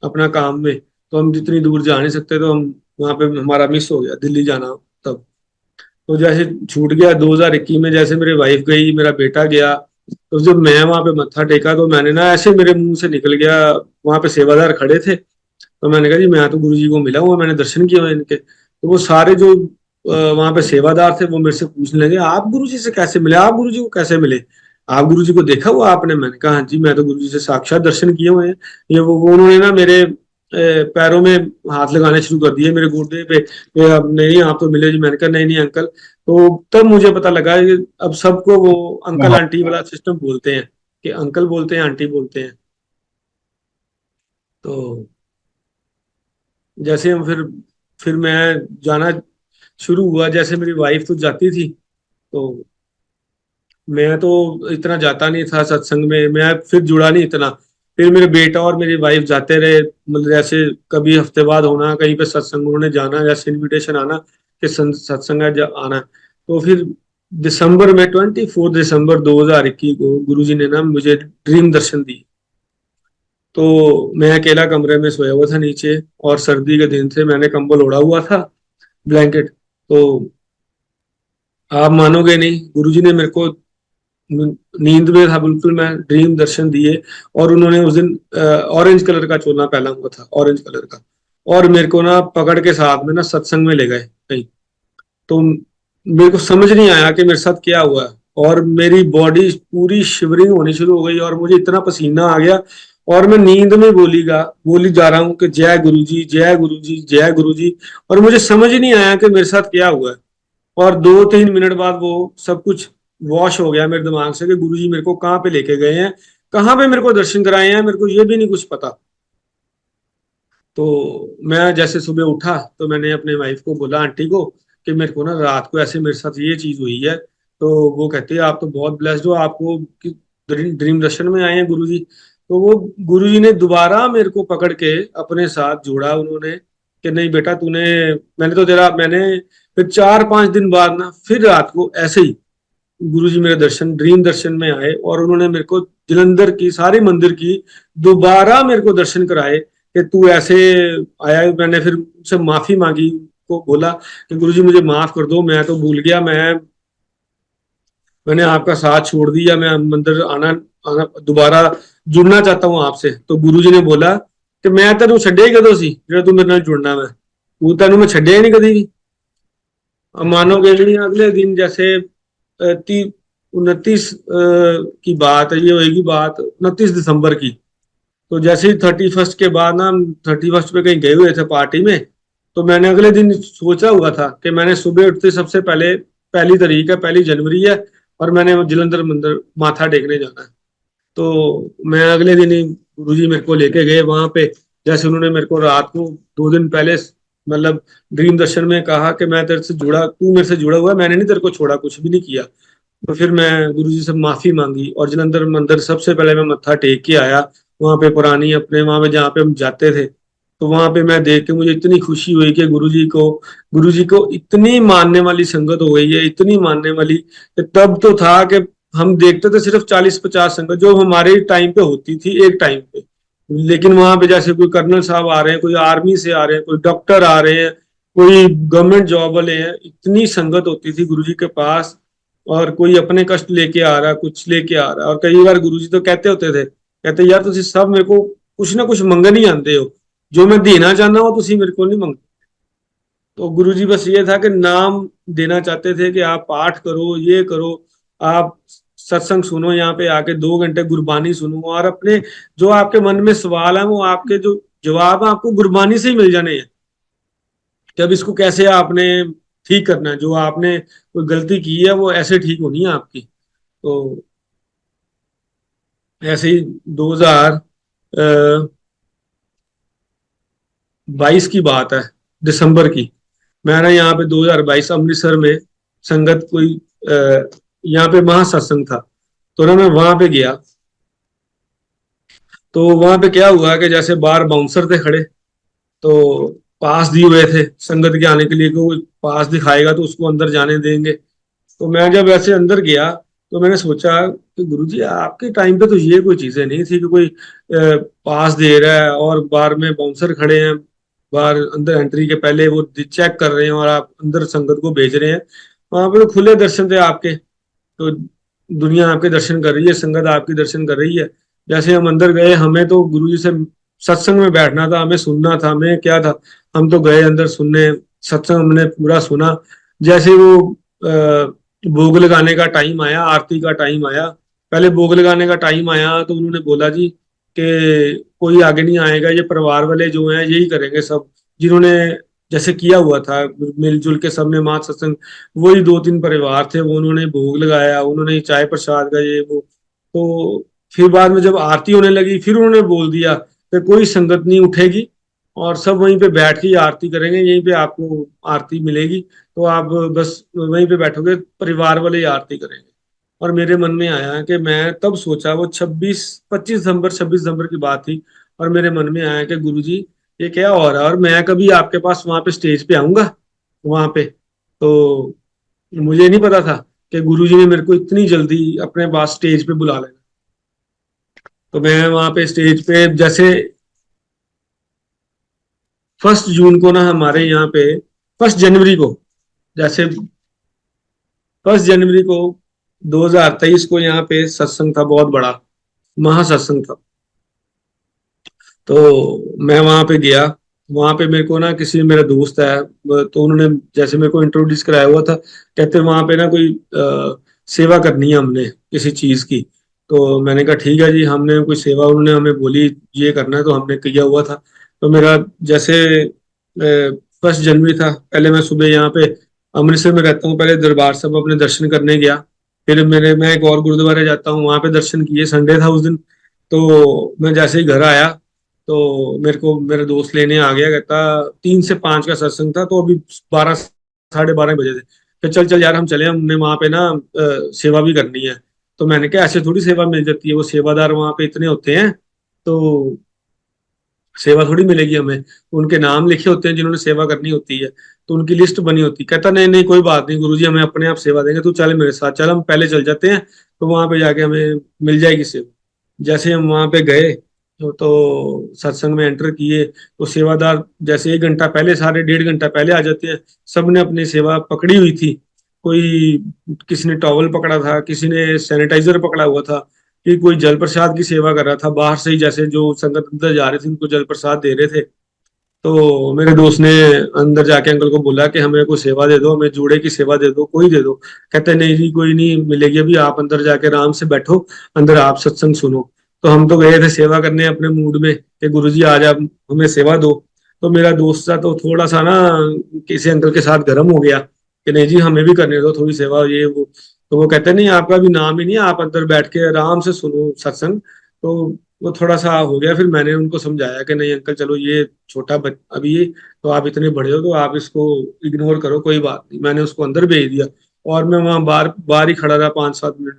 अपना काम में। तो हम जितनी दूर जा नहीं सकते, तो हम वहां पे हमारा मिस हो गया दिल्ली जाना तब। तो जैसे छूट गया 2021 में, जैसे मेरी वाइफ गई, मेरा बेटा गया। तो जब मैं वहां पे मत्था टेका, तो मैंने ना ऐसे मेरे मुंह से निकल गया, वहां पे सेवादार खड़े थे, तो मैंने कहा जी मैं तो गुरु जी को मिला हुआ, मैंने दर्शन किए हुए इनके। तो वो सारे जो वहां पे सेवादार थे, वो मेरे से पूछने लगे आप गुरु जी से कैसे मिले, आप गुरु जी को कैसे मिले, आप गुरु जी को देखा हुआ आपने। मैंने कहा हाँ जी, मैं तो गुरु जी से साक्षात दर्शन किए हुए हैं। ये वो उन्होंने ना मेरे पैरों में हाथ लगाने शुरू कर दिए, मेरे घुटने पे। अब नहीं आप तो मिले जी। मैंने कहा नहीं नहीं अंकल। तो तब मुझे पता लगा कि अब सबको वो अंकल हाँ। आंटी वाला सिस्टम बोलते हैं, कि अंकल बोलते हैं, आंटी बोलते हैं। तो जैसे हम फिर मैं जाना शुरू हुआ। जैसे मेरी वाइफ तो जाती थी, तो मैं तो इतना जाता नहीं था सत्संग में, मैं फिर जुड़ा नहीं इतना। फिर मेरे बेटा और मेरी वाइफ जाते रहे, मतलब जैसे कभी हफ्ते बाद होना कहीं पे सत्संग, उन्होंने जाना, जैसे इनविटेशन आना कि सत्संग है आना। तो फिर दिसंबर में, 24 दिसंबर 2021 को गुरुजी ने ना मुझे ड्रीम दर्शन दी। तो मैं अकेला कमरे में सोया हुआ था नीचे, और सर्दी के दिन थे, मैंने कंबल ओढ़ा हुआ था, ब्लैंकेट। तो आप मानोगे नहीं, गुरुजी ने मेरे को नींद में था बिल्कुल, मैं ड्रीम दर्शन दिए। और उन्होंने उस दिन ऑरेंज कलर का चोला पहना हुआ था, ऑरेंज कलर का। और मेरे को ना पकड़ के साथ में ना सत्संग में ले गए कहीं। तो मेरे को समझ नहीं आया कि मेरे साथ क्या हुआ है। और मेरी बॉडी पूरी शिवरिंग होनी शुरू हो गई, और मुझे इतना पसीना आ गया। और मैं नींद में बोली जा रहा हूँ कि जय गुरु जी, जय गुरु जी, जय गुरु जी। और मुझे समझ ही नहीं आया कि मेरे साथ क्या हुआ है। और 2-3 मिनट बाद वो सब कुछ वॉश हो गया मेरे दिमाग से, कि गुरुजी मेरे को कहाँ पे लेके गए हैं, कहाँ पे मेरे को दर्शन कराए हैं, मेरे को ये भी नहीं कुछ पता। तो मैं जैसे सुबह उठा, तो मैंने अपने वाइफ को बोला, आंटी को, कि मेरे को ना रात को ऐसे मेरे साथ ये चीज हुई है। तो वो कहती है आप तो बहुत ब्लेस्ड हो, आपको ड्रीम दर्शन में आए हैं गुरुजी। तो वो गुरुजी ने दोबारा मेरे को पकड़ के अपने साथ जोड़ा उन्होंने, कि नहीं बेटा तूने, मैंने फिर 4-5 दिन बाद ना, फिर रात को ऐसे ही गुरुजी मेरे ड्रीम दर्शन में आए, और उन्होंने मेरे को जलंधर की सारे मंदिर की दोबारा मेरे को दर्शन कराए, कि तू ऐसे आया है। मैंने फिर उनसे माफी मांगी, को बोला कि गुरुजी मुझे माफ कर दो, मैं तो भूल गया, मैंने आपका साथ छोड़ दिया, मैं मंदिर आना आना दोबारा जुड़ना चाहता हूँ आपसे। तो गुरुजी ने बोला कि मैं तेन छड्डिया ही कदों सी जो तू मेरे नाल जुड़ना, मैं तू तेन मैं छड्डिया ही नहीं कदी भी। अब मानोगे नहीं, अगले दिन जैसे 29 की बात है, ये होगी बात 29 दिसंबर की। तो जैसे ही 31st के बाद ना, हम 31st पे कहीं गए हुए थे पार्टी में। तो मैंने अगले दिन सोचा हुआ था कि मैंने सुबह उठते सबसे पहले, 1 तारीख है, 1 जनवरी है, और मैंने जलंधर मंदिर माथा टेकने जाना है। तो मैं अगले दिन ही गुरु जी मेरे को लेके गए वहां पे। जैसे उन्होंने मेरे को रात को 2 दिन पहले मतलब ड्रीम दर्शन में कहा कि मैं तेरे से जुड़ा, तू मेरे से जुड़ा हुआ है, मैंने नहीं तेरे को छोड़ा, कुछ भी नहीं किया। तो फिर मैं गुरुजी से माफी मांगी और जलंधर मंदिर सबसे पहले मैं मत्था टेक के आया। वहां पे पुरानी अपने वहां पे जहाँ पे हम जाते थे, तो वहां पे मैं देख के मुझे इतनी खुशी हुई कि गुरुजी को इतनी मानने वाली संगत हो गई है, इतनी मानने वाली। तब तो था कि हम देखते थे सिर्फ 40-50 संगत जो हमारे टाइम पे होती थी एक टाइम पे, लेकिन वहां पे जैसे कोई कर्नल साहब आ रहे हैं, कोई आर्मी से आ रहे हैं, कोई डॉक्टर आ रहे हैं, कोई गवर्नमेंट जॉब वाले हैं, इतनी संगत होती थी गुरुजी के पास। और कोई अपने कष्ट लेके आ रहा, कुछ लेके आ रहा। और कई बार गुरुजी तो कहते होते थे, कहते यार तुम सब मेरे को कुछ ना कुछ मंगन ही आंदे हो, जो मैं देना चाहना हो तुम मेरे को नहीं मंगते। तो गुरुजी बस ये था कि नाम देना चाहते थे कि आप पाठ करो, ये करो, आप सत्संग सुनो, यहाँ पे आके 2 घंटे गुरबानी सुनो, और अपने जो आपके मन में सवाल है वो आपके जो जवाब है आपको गुरबानी से ही मिल जाने हैं। कि अब इसको कैसे आपने ठीक करना है, जो आपने कोई गलती की है वो ऐसे ठीक होनी है आपकी। तो ऐसे ही 2022 की बात है, दिसंबर की। मैं ना यहाँ पे 2022 अमृतसर में संगत कोई यहाँ पे महासत्संग था, तो ना मैं वहां पे गया। तो वहां पे क्या हुआ कि जैसे बाहर बाउंसर थे खड़े, तो पास दिए हुए थे संगत के आने के लिए, कोई पास दिखाएगा तो उसको अंदर जाने देंगे। तो मैं जब ऐसे अंदर गया तो मैंने सोचा कि गुरुजी आपके टाइम पे तो ये कोई चीजें नहीं थी कि कोई पास दे रहा है और बाहर में बाउंसर खड़े हैं, बाहर अंदर एंट्री के पहले वो चेक कर रहे हैं और आप अंदर संगत को भेज रहे हैं। वहां पे तो खुले दर्शन थे आपके, तो दुनिया आपके दर्शन कर रही है, संगत आपकी दर्शन कर रही है। जैसे हम अंदर गए, हमें तो गुरुजी से सत्संग में बैठना था, हमें सुनना था, हमें क्या था, हम तो गए अंदर सुनने। सत्संग हमने पूरा सुना। जैसे वो भोग लगाने का टाइम आया, आरती का टाइम आया, पहले भोग लगाने का टाइम आया तो उन्होंने बोला जी कि कोई आगे नहीं आएगा, ये परिवार वाले जो हैं यही करेंगे सब, जिन्होंने जैसे किया हुआ था मिलजुल के सबने मात सत्संग। वही 2-3 परिवार थे, वो उन्होंने भोग लगाया, उन्होंने चाय प्रसाद का ये वो। तो फिर बाद में जब आरती होने लगी फिर उन्होंने बोल दिया कि कोई संगत नहीं उठेगी और सब वहीं पे बैठ के ही आरती करेंगे, यहीं पे आपको आरती मिलेगी, तो आप बस वहीं पे बैठोगे, परिवार वाले ही आरती करेंगे। और मेरे मन में आया कि मैं तब सोचा, वो 26 दिसंबर की बात थी, और मेरे मन में आया कि गुरुजी ये क्या हो रहा है, और मैं कभी आपके पास वहां पे स्टेज पे आऊंगा वहां पे। तो मुझे नहीं पता था कि गुरुजी ने मेरे को इतनी जल्दी अपने पास स्टेज पे बुला लेना। तो मैं वहां पे स्टेज पे जैसे 1 जून को ना हमारे यहाँ पे 1 जनवरी को, जैसे 1 जनवरी को 2023 को यहाँ पे सत्संग था, बहुत बड़ा महासत्संग था। तो मैं वहां पे गया, वहां पे मेरे को ना किसी मेरा दोस्त है, तो उन्होंने जैसे मेरे को इंट्रोड्यूस कराया हुआ था, कहते वहां पे ना कोई सेवा करनी है हमने किसी चीज की। तो मैंने कहा ठीक है जी, हमने कोई सेवा, उन्होंने हमें बोली ये करना है, तो हमने किया हुआ था। तो मेरा जैसे 1 जनवरी था, पहले मैं सुबह यहाँ पे अमृतसर में रहता हूँ, पहले दरबार साहब अपने दर्शन करने गया। फिर मैं एक और गुरुद्वारे जाता हूँ, वहां पे दर्शन किए, संडे था उस दिन। तो मैं जैसे ही घर आया तो मेरे को मेरा दोस्त लेने आ गया, कहता 3 से 5 का सत्संग था, तो अभी 12, साढ़े 12 बजे थे। फिर चल चल यार हम चले, हमने वहां पे ना सेवा भी करनी है। तो मैंने कहा ऐसे थोड़ी सेवा मिल जाती है, वो सेवादार वहां पे इतने होते हैं, तो सेवा थोड़ी मिलेगी हमें। उनके नाम लिखे होते हैं जिन्होंने सेवा करनी होती है, तो उनकी लिस्ट बनी होती है। कहता नहीं नहीं कोई बात नहीं गुरुजी, हमें अपने आप सेवा देंगे, तू चल मेरे साथ चल, हम पहले चल जाते हैं, तो वहां पे जाके हमें मिल जाएगी सेवा। जैसे हम वहां पे गए तो सत्संग में एंटर किए, तो सेवादार जैसे 1 घंटा पहले, साढ़े 1.5 घंटा पहले आ जाते हैं। सबने अपनी सेवा पकड़ी हुई थी, कोई किसी ने टॉवल पकड़ा था, किसी ने सैनिटाइजर पकड़ा हुआ था, कि कोई जल प्रसाद की सेवा कर रहा था बाहर से ही, जैसे जो संगत अंदर जा रहे थे उनको जल प्रसाद दे रहे थे। तो मेरे दोस्त ने अंदर जाके अंकल को बोला कि हमें कोई सेवा दे दो, हमें जूड़े की सेवा दे दो, कोई दे दो। कहते नहीं जी कोई नहीं मिलेगी अभी, आप अंदर जाके आराम से बैठो, अंदर आप सत्संग सुनो। तो हम तो गए थे सेवा करने अपने मूड में कि गुरुजी आज आप हमें सेवा दो। तो मेरा दोस्त था तो थोड़ा सा ना किसी अंकल के साथ गर्म हो गया कि नहीं जी हमें भी करने दो थोड़ी सेवा, ये वो। तो वो कहते नहीं आपका भी नाम ही नहीं है, आप अंदर बैठ के आराम से सुनो सत्संग। तो वो थोड़ा सा हो गया। फिर मैंने उनको समझाया कि नहीं अंकल चलो ये अभी ये, तो आप इतने बड़े हो तो आप इसको इग्नोर करो, कोई बात नहीं। मैंने उसको अंदर भेज दिया और मैं वहां बाहर बाहर ही खड़ा रहा 5-7 मिनट।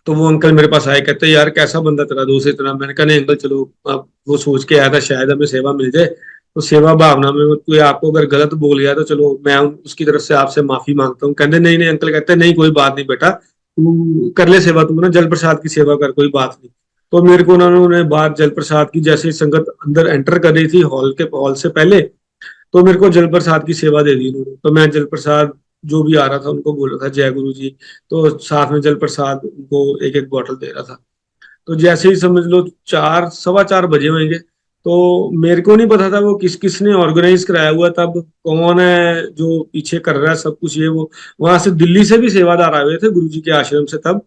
तो वो अंकल मेरे पास आए, कहते यार कैसा बंदा तेरा दोस्त है इतना। मैंने कहा नहीं अंकल चलो, अब वो सोच के आया था शायद हमें सेवा मिल जाए, तो सेवा भावना में कोई आपको अगर गलत बोल गया तो चलो मैं उसकी तरफ से आपसे माफी मांगता हूँ। कहते नहीं नहीं अंकल, कहते नहीं कोई बात नहीं बेटा, तू कर ले सेवा, तू ना जल प्रसाद की सेवा कर, कोई बात नहीं। तो मेरे को उन्होंने बाहर जल प्रसाद की, जैसे ही संगत अंदर एंटर कर रही थी हॉल से पहले, तो मेरे को जल प्रसाद की सेवा दे दी उन्होंने। तो मैं जल प्रसाद जो भी आ रहा था उनको बोल रहा था जय गुरु जी, तो साथ में जल प्रसाद उनको एक एक बॉटल दे रहा था। तो जैसे ही समझ लो 4, 4:15 बजे होंगे, तो मेरे को नहीं पता था वो किस किसने ऑर्गेनाइज कराया हुआ, तब कौन है जो पीछे कर रहा है सब कुछ ये वो। वहां से दिल्ली से भी सेवादार आए हुए थे गुरु जी के आश्रम से तब,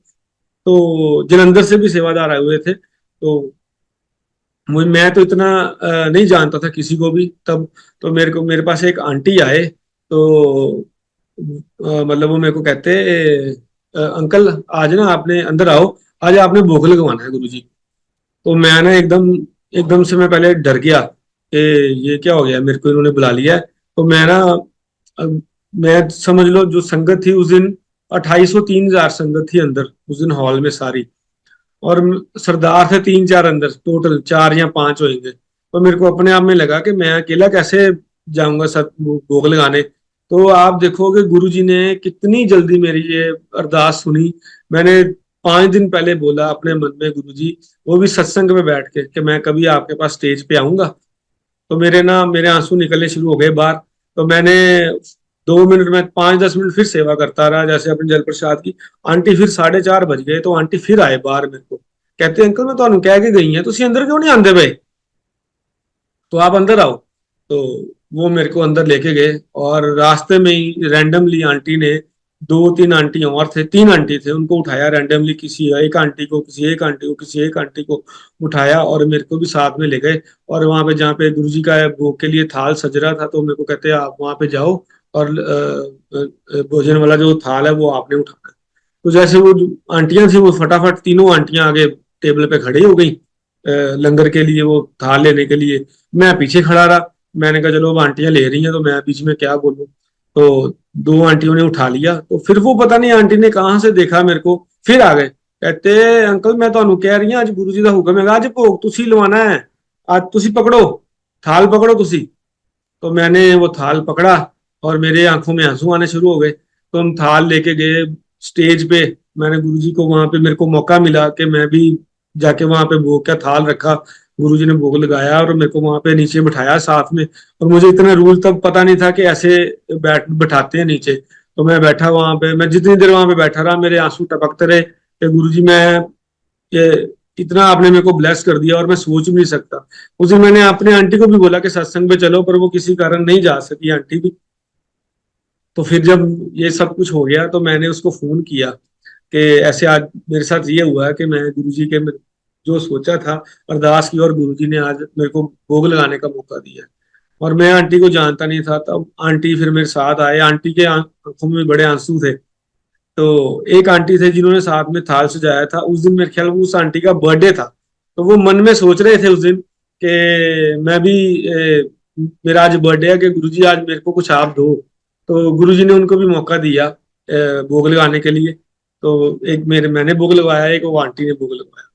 तो जलंधर से भी सेवादार आए हुए थे। तो मुझे मैं तो इतना नहीं जानता था किसी को भी तब। तो मेरे पास एक आंटी आए, तो मतलब वो मेरे को कहते अंकल आज ना आपने अंदर आओ, आज आपने भोग लगवाना है गुरु जी। तो मैं ना एकदम एकदम से मैं पहले डर गया कि ये क्या हो गया, मेरे को इन्होंने बुला लिया है। तो मैं ना मैं समझ लो जो संगत थी उस दिन 2,500-3,000 संगत थी अंदर उस दिन हॉल में सारी, और सरदार थे 3-4 अंदर, टोटल 4 या 5 होंगे। तो मेरे को अपने आप में लगा कि मैं अकेला कैसे जाऊंगा सत भोग लगाने। तो आप देखोगे गुरु जी ने कितनी जल्दी मेरी ये अरदास सुनी। मैंने 5 दिन पहले बोला अपने मन में गुरु जी, वो भी सत्संग में बैठ के, कि मैं कभी आपके पास स्टेज पे आऊंगा। तो मेरे आंसू निकलने शुरू हो गए बाहर। तो मैंने 2 मिनट में 5-10 मिनट फिर सेवा करता रहा जैसे अपने जल प्रसाद की। आंटी फिर 4:30 बज गए, तो आंटी फिर आए बाहर मेरे को, कहते अंकल मैं ਤੁਹਾਨੂੰ कह के गई है तुम अंदर क्यों नहीं आंदे पे, तो आप अंदर आओ। तो वो मेरे को अंदर लेके गए, और रास्ते में ही रैंडमली आंटी ने 2-3 आंटी और थे, 3 आंटी थे, उनको उठाया रैंडमली, किसी एक आंटी को, किसी एक आंटी को, किसी एक आंटी को उठाया और मेरे को भी साथ में ले गए। और वहां पे जहाँ पे गुरु जी का भोग के लिए थाल सज रहा था, तो मेरे को कहते हैं आप वहां पे जाओ और भोजन वाला जो थाल है वो आपने उठाना है। तो जैसे वो जो आंटियां थी वो फटाफट तीनों आंटियां आगे टेबल पे खड़ी हो गई लंगर के लिए, वो थाल लेने के लिए। मैं पीछे खड़ा रहा। मैंने कहा चलो अब आंटियां ले रही हैं तो मैं बीच में क्या बोलूं। तो 2 आंटियों ने उठा लिया, तो फिर वो पता नहीं आंटी ने कहाँ से देखा मेरे को, फिर आ गए, कहते अंकल मैं ਤੁਹਾਨੂੰ कह रही हूँ आज गुरु जी का हुक्म है, आज भोग तुसी लवाना है, आज तुसी पकड़ो, थाल पकड़ो तुसी। तो मैंने वो थाल पकड़ा और मेरे आंखों में आंसू आने शुरू हो गए। तो हम थाल लेके गए स्टेज पे। मैंने गुरुजी को वहां पे, मेरे को मौका मिला कि मैं भी जाके वहां पे भोग का थाल रखा, गुरुजी ने भोग लगाया और मेरे को वहां पे नीचे बिठाया साथ में। और मुझे इतना रूल तब पता नहीं था कि ऐसे बिठाते हैं नीचे। तो मैं बैठा वहां पे, मैं जितनी देर वहां पे बैठा रहा मेरे आंसू टपकते रहे कि गुरुजी मैं ये इतना आपने मेरे को ब्लेस कर दिया और मैं सोच भी नहीं सकता। उस दिन मैंने अपने आंटी को भी बोला कि सत्संग पे चलो, पर वो किसी कारण नहीं जा सकी आंटी भी। तो फिर जब ये सब कुछ हो गया तो मैंने उसको फोन किया कि ऐसे आज मेरे साथ ये हुआ है कि मैं गुरुजी के जो सोचा था अरदास की, और गुरुजी ने आज मेरे को भोग लगाने का मौका दिया। और मैं आंटी को जानता नहीं था, तब आंटी फिर मेरे साथ आए। आंटी के आंखों में भी बड़े आंसू थे। तो एक आंटी थे जिन्होंने साथ में थाल सजाया था, उस दिन मेरे ख्याल में उस आंटी का बर्थडे था। तो वो मन में सोच रहे थे उस दिन कि मैं भी मेरा आज बर्थडे है कि गुरुजी आज मेरे को कुछ आप दो। तो गुरुजी ने उनको भी मौका दिया भोग लगाने के लिए। तो एक मैंने भोग लगवाया, एक वो आंटी ने भोग लगवाया।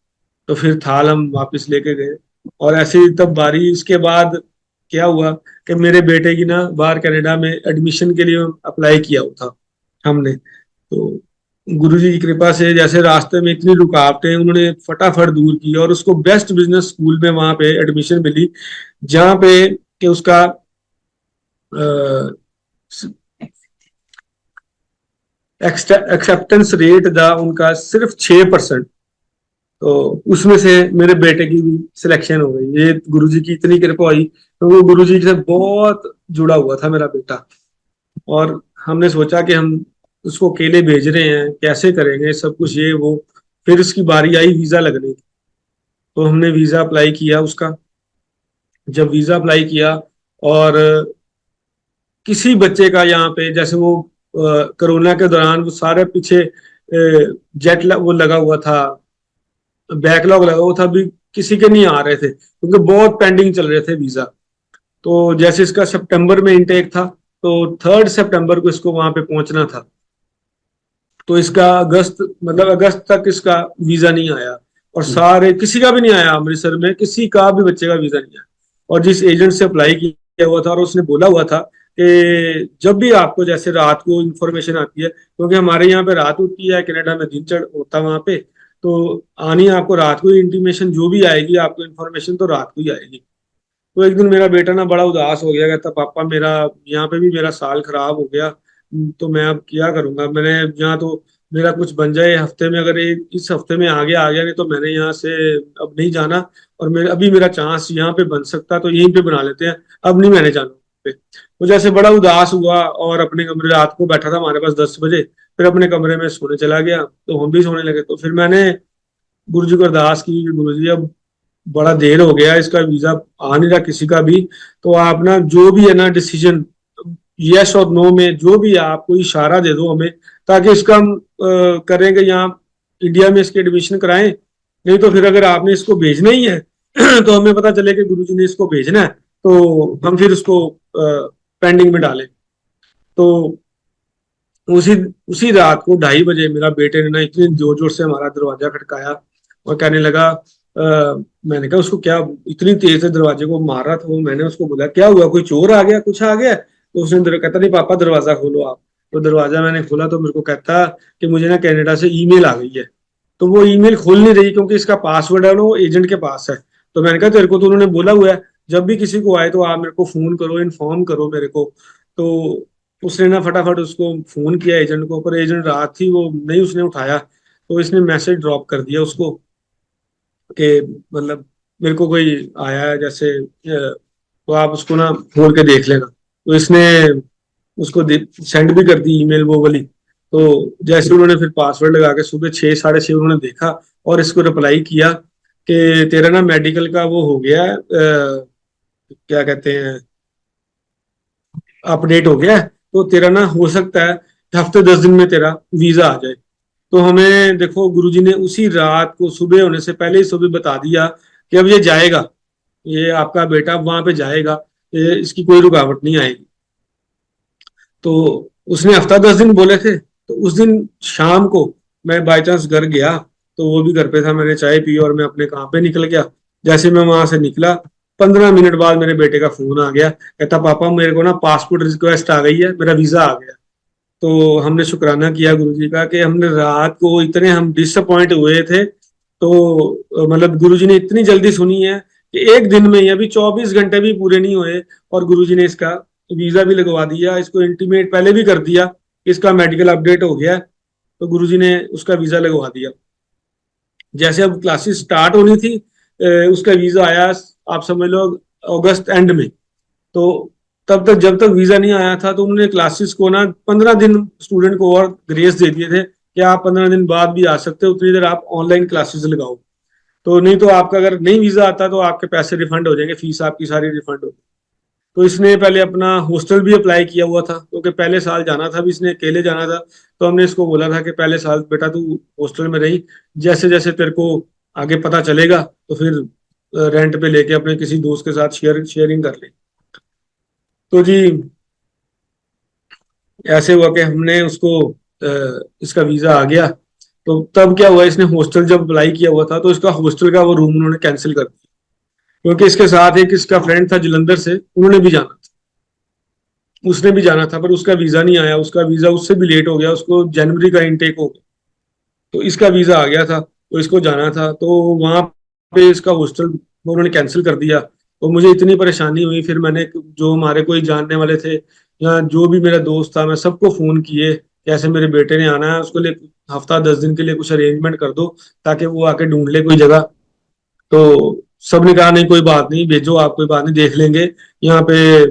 तो फिर थाल हम वापस लेके गए। और ऐसे ही तब बारी, इसके बाद क्या हुआ कि मेरे बेटे की ना बाहर कनाडा में एडमिशन के लिए अप्लाई किया हुआ था हमने। तो गुरुजी की कृपा से जैसे रास्ते में इतनी रुकावटें उन्होंने फटाफट दूर की और उसको बेस्ट बिजनेस स्कूल में वहां पे एडमिशन मिली, जहाँ पे कि उसका एक्सेप्टेंस रेट था उनका सिर्फ 6%। तो उसमें से मेरे बेटे की भी सिलेक्शन हो गई। ये गुरुजी की इतनी कृपा हुई, तो वो गुरुजी से बहुत जुड़ा हुआ था मेरा बेटा। और हमने सोचा कि हम उसको अकेले भेज रहे हैं, कैसे करेंगे सब कुछ ये वो। फिर उसकी बारी आई वीजा लगने की। तो हमने वीजा अप्लाई किया उसका। जब वीजा अप्लाई किया, और किसी बच्चे का यहाँ पे जैसे वो कोरोना के दौरान वो सारे पीछे जेट वो लगा हुआ था, बैकलॉग लगा हुआ था, अभी किसी के नहीं आ रहे थे क्योंकि बहुत पेंडिंग चल रहे थे वीजा। तो जैसे इसका सितंबर में इनटेक था, तो 3 सितंबर को इसको वहां पे पहुंचना था। तो इसका अगस्त, मतलब अगस्त तक इसका वीजा नहीं आया। और सारे किसी का भी नहीं आया, अमृतसर में किसी का भी बच्चे का वीजा नहीं आया। और जिस एजेंट से अप्लाई किया हुआ था, और उसने बोला हुआ था कि जब भी आपको जैसे रात को इंफॉर्मेशन आती है, क्योंकि हमारे यहाँ पे रात होती है, कनाडा में दिन चढ़ होता है वहां पे, तो आनी आपको रात को इंटीमेशन जो भी आएगी आपको इन्फॉर्मेशन तो रात को ही आएगी। तो एक दिन मेरा बेटा ना बड़ा उदास हो गया, कहता पापा मेरा यहाँ पे भी मेरा साल खराब हो गया, तो मैं अब क्या करूंगा। मैंने यहाँ तो मेरा कुछ बन जाए हफ्ते में, अगर इस हफ्ते में आगे आ गया, नहीं तो मैंने यहाँ से अब नहीं जाना। और मेरे अभी मेरा चांस यहाँ पे बन सकता तो यहीं पे बना लेते हैं, अब नहीं मैंने जाना पे। तो जैसे बड़ा उदास हुआ और अपने कमरे, रात को बैठा था हमारे पास 10 बजे, फिर अपने कमरे में सोने चला गया। तो हम भी सोने लगे। तो फिर मैंने गुरु जी को अरदास की कि गुरु जी अब बड़ा देर हो गया, इसका वीजा आ नहीं रहा किसी का भी, तो आप ना जो भी है ना डिसीजन, यस और नो में जो भी है आप कोई इशारा दे दो हमें, ताकि इसका हम करेंगे यहाँ इंडिया में इसके एडमिशन कराएं। नहीं तो फिर अगर आपने इसको भेजना ही है तो हमें पता चले कि गुरु जी ने इसको भेजना है, तो हम फिर उसको पेंडिंग में डालें। तो उसी उसी रात को 2:30 बजे मेरा बेटे ने ना इतनी जोर जोर से हमारा दरवाजा खटकाया और कहने लगा, मैंने कहा उसको क्या इतनी तेज से दरवाजे को मार रहा था वो। मैंने उसको बोला क्या हुआ, कोई चोर आ गया, कुछ आ गया? तो उसने कहता नहीं पापा दरवाजा खोलो आप। तो दरवाजा मैंने खोला तो मेरे को कहता कि मुझे ना कनाडा से ईमेल आ गई है। तो वो ईमेल खोल नहीं रही क्योंकि इसका पासवर्ड है ना वो एजेंट के पास है। तो मैंने कहा तेरे को तो उन्होंने बोला हुआ है जब भी किसी को आए तो आप मेरे को फोन करो, इन्फॉर्म करो मेरे को। तो उसने ना फटाफट उसको फोन किया एजेंट को, पर एजेंट रात थी वो नहीं उसने उठाया। तो इसने मैसेज ड्रॉप कर दिया उसको कि मतलब मेरे को कोई आया है जैसे, तो आप उसको ना खोल के देख लेना। तो इसने उसको सेंड भी कर दी ईमेल वो वाली। तो जैसे उन्होंने फिर पासवर्ड लगा के सुबह 6, 6:30 उन्होंने देखा और इसको रिप्लाई किया कि तेरा ना मेडिकल का वो हो गया है, क्या कहते हैं, अपडेट हो गया है, तो तेरा ना हो सकता है हफ्ते 10 दिन में तेरा वीजा आ जाए। तो हमें देखो गुरुजी ने उसी रात को सुबह होने से पहले ही सुबह बता दिया कि अब ये जाएगा, ये आपका बेटा वहां पे जाएगा, ये इसकी कोई रुकावट नहीं आएगी। तो उसने हफ्ता 10 दिन बोले थे। तो उस दिन शाम को मैं बाई चांस घर गया, तो वो भी घर पे था, मैंने चाय पी और मैं अपने काम पे निकल गया। जैसे मैं वहां से निकला 15 मिनट बाद मेरे बेटे का फोन आ गया, कहता पापा मेरे को ना पासपोर्ट रिक्वेस्ट आ गई है, मेरा वीजा आ गया। तो हमने शुक्राना किया गुरुजी का कि हमने रात को इतने हम डिसअपॉइंट हुए थे, तो मतलब गुरुजी ने इतनी जल्दी सुनी है कि एक दिन में ही, अभी 24 घंटे भी पूरे नहीं हुए और गुरुजी ने इसका वीजा भी लगवा दिया, इसको इंटीमेट पहले भी कर दिया कि इसका मेडिकल अपडेट हो गया है। तो गुरुजी ने उसका वीजा लगवा दिया। जैसे अब क्लासेस स्टार्ट होनी थी, उसका वीजा आया, आप समझ लो अगस्त एंड में। तो तब तक जब तक वीजा नहीं आया था तो उन्होंने क्लासेस को ना 15 दिन स्टूडेंट को और ग्रेस दे दिए थे कि आप 15 दिन बाद भी आ सकते हो, उतनी देर आप ऑनलाइन क्लासेस लगाओ। तो नहीं तो आपका अगर नहीं वीजा आता तो आपके पैसे रिफंड हो जाएंगे, फीस आपकी सारी रिफंड हो। तो इसने पहले अपना हॉस्टल भी अप्लाई किया हुआ था क्योंकि पहले साल जाना था, भी इसने अकेले जाना था। तो हमने इसको बोला था कि पहले साल बेटा तू हॉस्टल में रही, जैसे जैसे तेरे को आगे पता चलेगा तो फिर रेंट पे लेके अपने किसी दोस्त के साथ शेयरिंग कर ले। तो जी ऐसे हुआ कि हमने उसको इसका वीजा आ गया। तो तब क्या हुआ, इसने हॉस्टल जब अप्लाई किया हुआ था तो इसका हॉस्टल का वो रूम उन्होंने कैंसिल कर दिया, क्योंकि इसके साथ एक इसका फ्रेंड था जलंधर से, उन्होंने भी जाना था, उसने भी जाना था, पर उसका वीजा नहीं आया, उसका वीजा उससे भी लेट हो गया, उसको जनवरी का इनटेक हो गया। तो इसका वीजा आ गया था तो इसको जाना था, तो वहां पे इसका हॉस्टल उन्होंने कैंसिल कर दिया। तो मुझे इतनी परेशानी हुई, फिर मैंने जो हमारे कोई जानने वाले थे या जो भी मेरा दोस्त था मैं सबको फोन किए कैसे मेरे बेटे ने आना है, उसके लिए हफ्ता 10 दिन के लिए कुछ अरेंजमेंट कर दो ताकि वो आके ढूंढ ले कोई जगह। तो सबने कहा नहीं कोई बात नहीं, भेजो आप, कोई बात नहीं देख लेंगे यहाँ पे।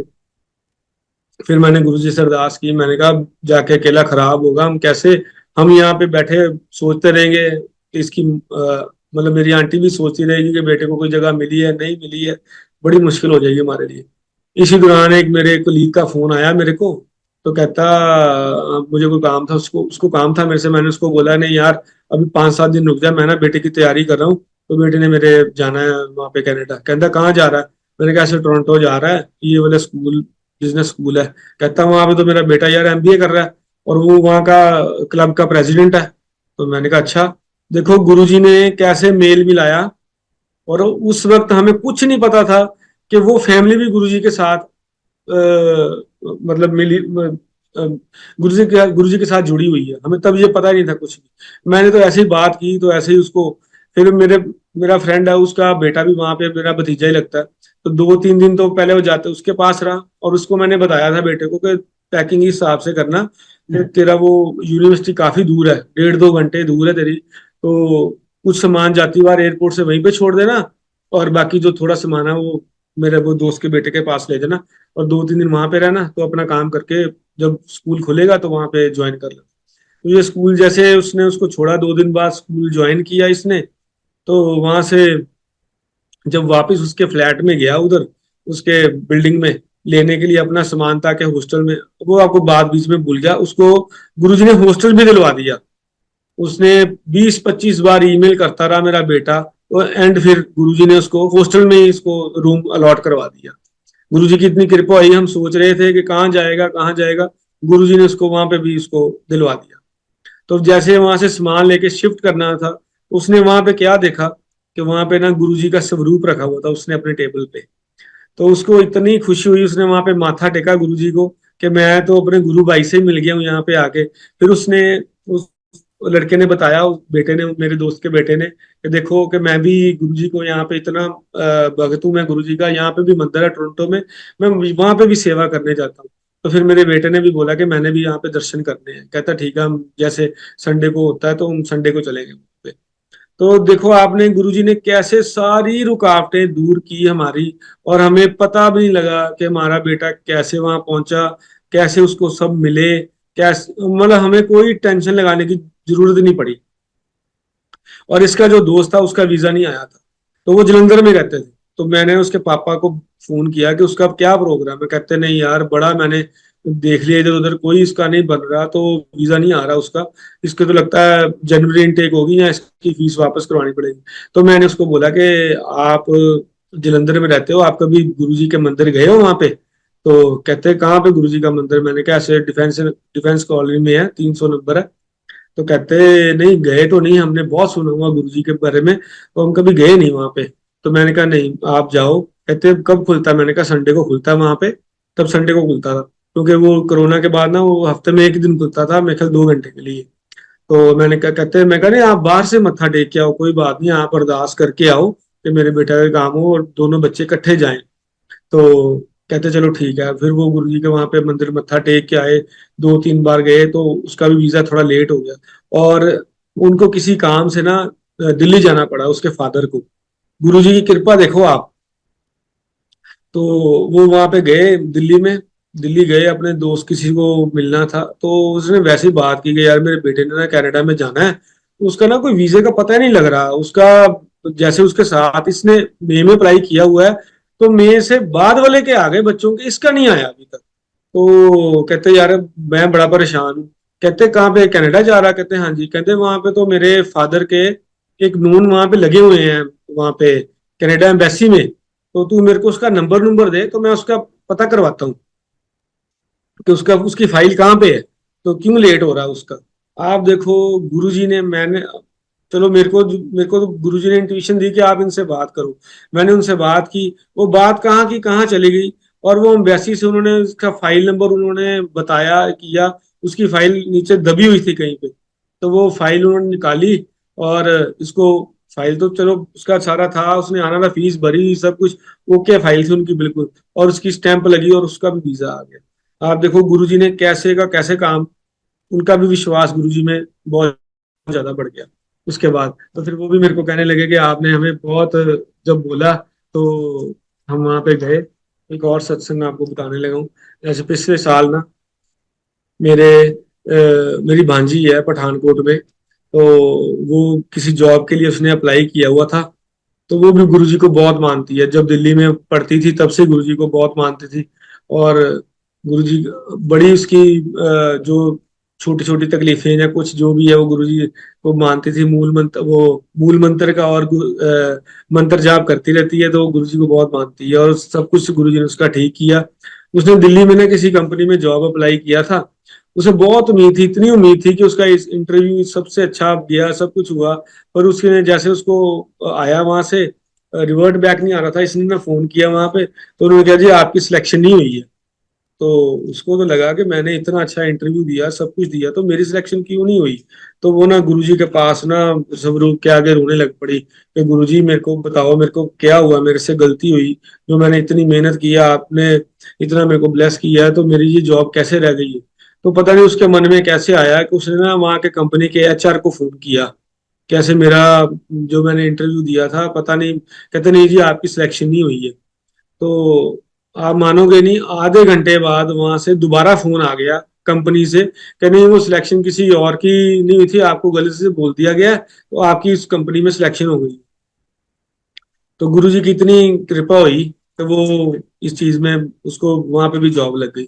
फिर मैंने गुरुजी से अरदास की, मैंने कहा जाके अकेला खराब होगा, हम कैसे, हम यहाँ पे बैठे सोचते रहेंगे कि इसकी मतलब मेरी आंटी भी सोचती रहेगी कि बेटे को कोई जगह मिली है नहीं मिली है, बड़ी मुश्किल हो जाएगी हमारे लिए। इसी दौरान एक मेरे कुलीग का फोन आया मेरे को तो कहता मुझे कोई काम था, उसको उसको काम था मेरे से। मैंने उसको बोला नहीं यार, अभी 5-7 दिन रुक जा, मैं ना बेटे की तैयारी कर रहा हूँ। तो बेटे ने मेरे जाना है वहाँ पे कनाडा। कहता कहाँ जा रहा है? मैंने कहा ऐसे टोरंटो जा रहा है, ये वाला स्कूल, बिजनेस स्कूल है। कहता वहां पे तो मेरा बेटा यार एमबीए कर रहा है और वो वहाँ का क्लब का प्रेसिडेंट है। तो मैंने कहा अच्छा। देखो गुरुजी ने कैसे मेल मिलाया। और उस वक्त हमें कुछ नहीं पता था कि वो फैमिली भी गुरुजी के साथ मतलब मिली, गुरुजी के साथ जुड़ी हुई है। हमें तब ये पता नहीं था कुछ भी। मैंने तो ऐसे ही बात की, तो ऐसे ही उसको, फिर मेरा फ्रेंड है, उसका बेटा भी वहां पे मेरा भतीजा ही लगता है। तो 2-3 दिन तो पहले वो जाते उसके पास रहा, और उसको मैंने बताया था बेटे को कि पैकिंग इस हिसाब से करना कि तेरा वो यूनिवर्सिटी काफी दूर है, 1.5-2 घंटे दूर है तेरी। तो कुछ सामान जाती बार एयरपोर्ट से वहीं पे छोड़ देना, और बाकी जो थोड़ा सामान है वो मेरे वो दोस्त के बेटे के पास ले जाना, और 2-3 दिन वहां पे रहना, तो अपना काम करके जब स्कूल खुलेगा तो वहां पे ज्वाइन कर लेना। तो ये स्कूल जैसे उसने उसको छोड़ा, 2 दिन बाद स्कूल ज्वाइन किया इसने। तो वहां से जब वापस उसके फ्लैट में गया, उधर उसके बिल्डिंग में लेने के लिए अपना सामान था, कि हॉस्टल में, वो आपको बात बीच में भूल गया, उसको गुरुजी ने हॉस्टल भी दिलवा दिया। उसने 20-25 बार ईमेल करता रहा मेरा बेटा, तो एंड फिर गुरुजी ने उसको हॉस्टल में ही इसको रूम अलॉट करवा दिया। गुरुजी की इतनी कृपा हुई, हम सोच रहे थे कि कहाँ जाएगा कहाँ जाएगा, गुरुजी ने उसको वहां पे भी इसको दिलवा दिया। तो जैसे वहां से सामान लेके शिफ्ट करना था, उसने वहां पे क्या देखा कि वहां पे ना गुरुजी का स्वरूप रखा हुआ था उसने अपने टेबल पे। तो उसको इतनी खुशी हुई, उसने वहां पे माथा टेका गुरुजी को कि मैं तो अपने गुरु भाई से मिल गया हूँ यहाँ पे आके। फिर उसने उस लड़के ने बताया, उस बेटे ने, मेरे दोस्त के बेटे ने, कि देखो कि मैं भी गुरुजी को यहाँ पे इतना भगत हूँ मैं गुरुजी का, यहाँ पे भी मंदिर है टोरंटो में, मैं वहां पे भी सेवा करने जाता हूँ। तो फिर मेरे बेटे ने भी बोला कि मैंने भी यहाँ पे दर्शन करने हैं। कहता ठीक है, हम जैसे संडे को होता है तो हम संडे को चलेंगे वहाँ पे। तो देखो आपने, गुरुजी ने कैसे सारी रुकावटें दूर की हमारी, और हमें पता भी नहीं लगा कि हमारा बेटा कैसे वहां पहुंचा, कैसे उसको सब मिले, कैसे, मतलब हमें कोई टेंशन लगाने की जरूरत नहीं पड़ी। और इसका जो दोस्त था उसका वीजा नहीं आया था, तो वो जलंधर में रहते थे। तो मैंने उसके पापा को फोन किया कि उसका क्या प्रोग्राम है। कहते नहीं यार, बड़ा मैंने देख लिया इधर उधर, कोई इसका नहीं बन रहा, तो वीजा नहीं आ रहा उसका। इसके तो लगता है जनवरी इनटेक होगी या इसकी फीस वापस करवानी पड़ेगी। तो मैंने उसको बोला कि आप जलंधर में रहते हो, आप कभी गुरुजी के मंदिर गए हो वहां पे? तो कहते कहाँ पे गुरुजी का मंदिर? मैंने कहा ऐसे डिफेंस डिफेंस कॉलोनी में है, 300 नंबर है। तो कहते नहीं गए तो नहीं, हमने बहुत सुना हुआ गुरुजी के बारे में, तो हम कभी गए नहीं वहां पे। तो मैंने कहा नहीं आप जाओ। कहते कब खुलता है? मैंने कहा संडे को खुलता है वहां पे। तब संडे को खुलता था, क्योंकि वो कोरोना के बाद ना वो हफ्ते में एक ही दिन खुलता था, मेरे ख्याल 2 घंटे के लिए। तो मैंने कहा, कहते मैं कहा नहीं आप बाहर से मत्था टेक के आओ, कोई बात नहीं, आप अरदास करके आओ कि मेरे बेटा का काम हो और दोनों बच्चे इकट्ठे जाएं। तो कहते चलो ठीक है। फिर वो गुरु जी के वहां पे मंदिर मत्था टेक के आए, 2-3 बार गए, तो उसका भी वीजा थोड़ा लेट हो गया। और उनको किसी काम से ना दिल्ली जाना पड़ा उसके फादर को। गुरु जी की कृपा देखो आप। तो वो वहां पे गए दिल्ली में, दिल्ली गए, अपने दोस्त किसी को मिलना था, तो उसने वैसे ही बात की कि यार मेरे बेटे ने ना कनाडा में जाना है। तो उसका ना कोई वीजे का पता ही नहीं लग रहा उसका। जैसे उसके साथ इसने मई में अप्लाई किया हुआ है, तो मई से बाद वाले के आ गए बच्चों के, इसका नहीं आया अभी तक। तो कहते यार मैं बड़ा परेशान हूँ। कहते कहाँ पे, कनाडा जा रहा? कहते हाँ जी। कहते वहां पे तो मेरे फादर के एक नून वहां पे लगे हुए हैं, वहां पे कनाडा एम्बेसी में। तो तू मेरे को उसका नंबर नंबर दे, तो मैं उसका पता करवाता हूँ कि उसका उसकी फाइल कहाँ पे है, तो क्यों लेट हो रहा है उसका। आप देखो गुरुजी ने, मैंने, चलो मेरे को तो गुरुजी ने इंट्यूशन दी कि आप इनसे बात करो। मैंने उनसे बात की, वो बात कहाँ की कहाँ चली गई। और वो एम्बेसी से उन्होंने उसका फाइल नंबर उन्होंने बताया किया, उसकी फाइल नीचे दबी हुई थी कहीं पे। तो वो फाइल उन्होंने निकाली, और इसको, फाइल तो चलो उसका सारा था, उसने आना था, फीस भरी, सब कुछ ओके फाइल थी उनकी बिल्कुल, और उसकी स्टैंप लगी और उसका भी वीजा आ गया। आप देखो गुरुजी ने कैसे का कैसे काम, उनका भी विश्वास गुरुजी में बहुत ज्यादा बढ़ गया उसके बाद। तो फिर वो भी मेरे को कहने लगे कि आपने हमें बहुत जब बोला, तो हम वहां पे गए। एक और सत्संग आपको बताने लगा हूँ। जैसे पिछले साल ना मेरे मेरी भांजी है पठानकोट में, तो वो किसी जॉब के लिए उसने अप्लाई किया हुआ था। तो वो भी गुरुजी को बहुत मानती है, जब दिल्ली में पढ़ती थी तब से गुरुजी को बहुत मानती थी। और गुरुजी बड़ी उसकी जो छोटी छोटी तकलीफें या कुछ जो भी है वो गुरुजी को मानती थी। मूल मंत्र का और मंत्र जाप करती रहती है, तो वो गुरुजी को बहुत मानती है और सब कुछ गुरुजी ने उसका ठीक किया। उसने दिल्ली में ना किसी कंपनी में जॉब अप्लाई किया था। उसे बहुत उम्मीद थी, इतनी उम्मीद थी कि उसका इस इंटरव्यू सबसे अच्छा गया, सब कुछ हुआ। पर उसके जैसे उसको आया वहां से रिवर्ट बैक नहीं आ रहा था, इसलिए मैं फोन किया वहां पे, तो उन्होंने कहा जी आपकी सिलेक्शन नहीं हुई है। तो उसको तो लगा कि मैंने इतना अच्छा इंटरव्यू दिया, सब कुछ दिया, तो मेरी सिलेक्शन क्यों नहीं हुई। तो वो ना गुरुजी के पास ना सब रो के आगे रोने लग पड़ी कि गुरुजी मेरे को बताओ, मेरे को क्या हुआ, मेरे से गलती हुई, जो मैंने इतनी मेहनत किया, आपने इतना मेरे को ब्लेस किया है, तो मेरी ये जॉब कैसे रह गई है। तो पता नहीं उसके मन में कैसे आया कि उसने ना वहाँ के कंपनी के एचआर को फोन किया, कैसे मेरा जो मैंने इंटरव्यू दिया था, पता नहीं, कहते नहीं जी आपकी सिलेक्शन नहीं हुई है। तो आप मानोगे नहीं, आधे घंटे बाद वहां से दोबारा फोन आ गया कंपनी से कि नहीं वो सिलेक्शन किसी और की नहीं हुई थी, आपको गलती से बोल दिया गया है, तो आपकी इस कंपनी में सिलेक्शन हो गई। तो गुरुजी की इतनी कृपा हुई कि वो इस चीज में उसको वहां पे भी जॉब लग गई।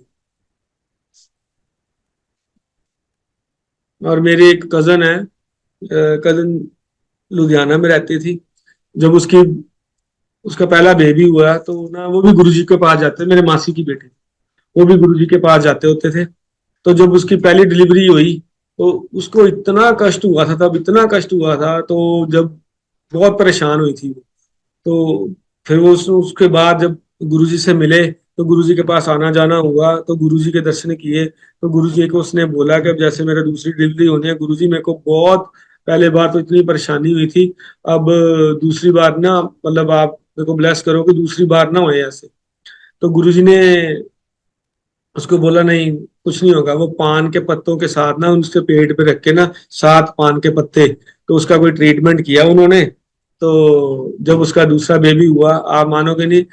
और मेरी एक कजन है, कजन लुधियाना में रहती थी। जब उसका पहला बेबी हुआ तो ना वो भी गुरुजी के पास जाते, मेरे मासी की बेटी, वो भी गुरुजी के पास जाते होते थे। तो जब उसकी पहली डिलीवरी हुई तो उसको इतना कष्ट हुआ था, तब इतना कष्ट हुआ था, तो जब बहुत परेशान हुई थी वो। तो फिर वो उसके बाद जब गुरुजी से मिले, तो गुरुजी के पास आना जाना हुआ, तो गुरुजी के दर्शन किए, तो गुरुजी को उसने बोला कि अब जैसे मेरा दूसरी डिलीवरी होनी है गुरुजी, मेरे को बहुत पहले बार तो इतनी परेशानी हुई थी, अब दूसरी बार ना मतलब आप मेरे को ब्लेस करो कि दूसरी बार ना हो ऐसे। तो गुरुजी ने उसको बोला नहीं कुछ नहीं होगा, वो पान के पत्तों के साथ ना उसके पेट पे रख के ना 7 पान के पत्ते, तो उसका कोई ट्रीटमेंट किया उन्होंने। तो जब उसका दूसरा बेबी हुआ, आप मानोगे नहीं,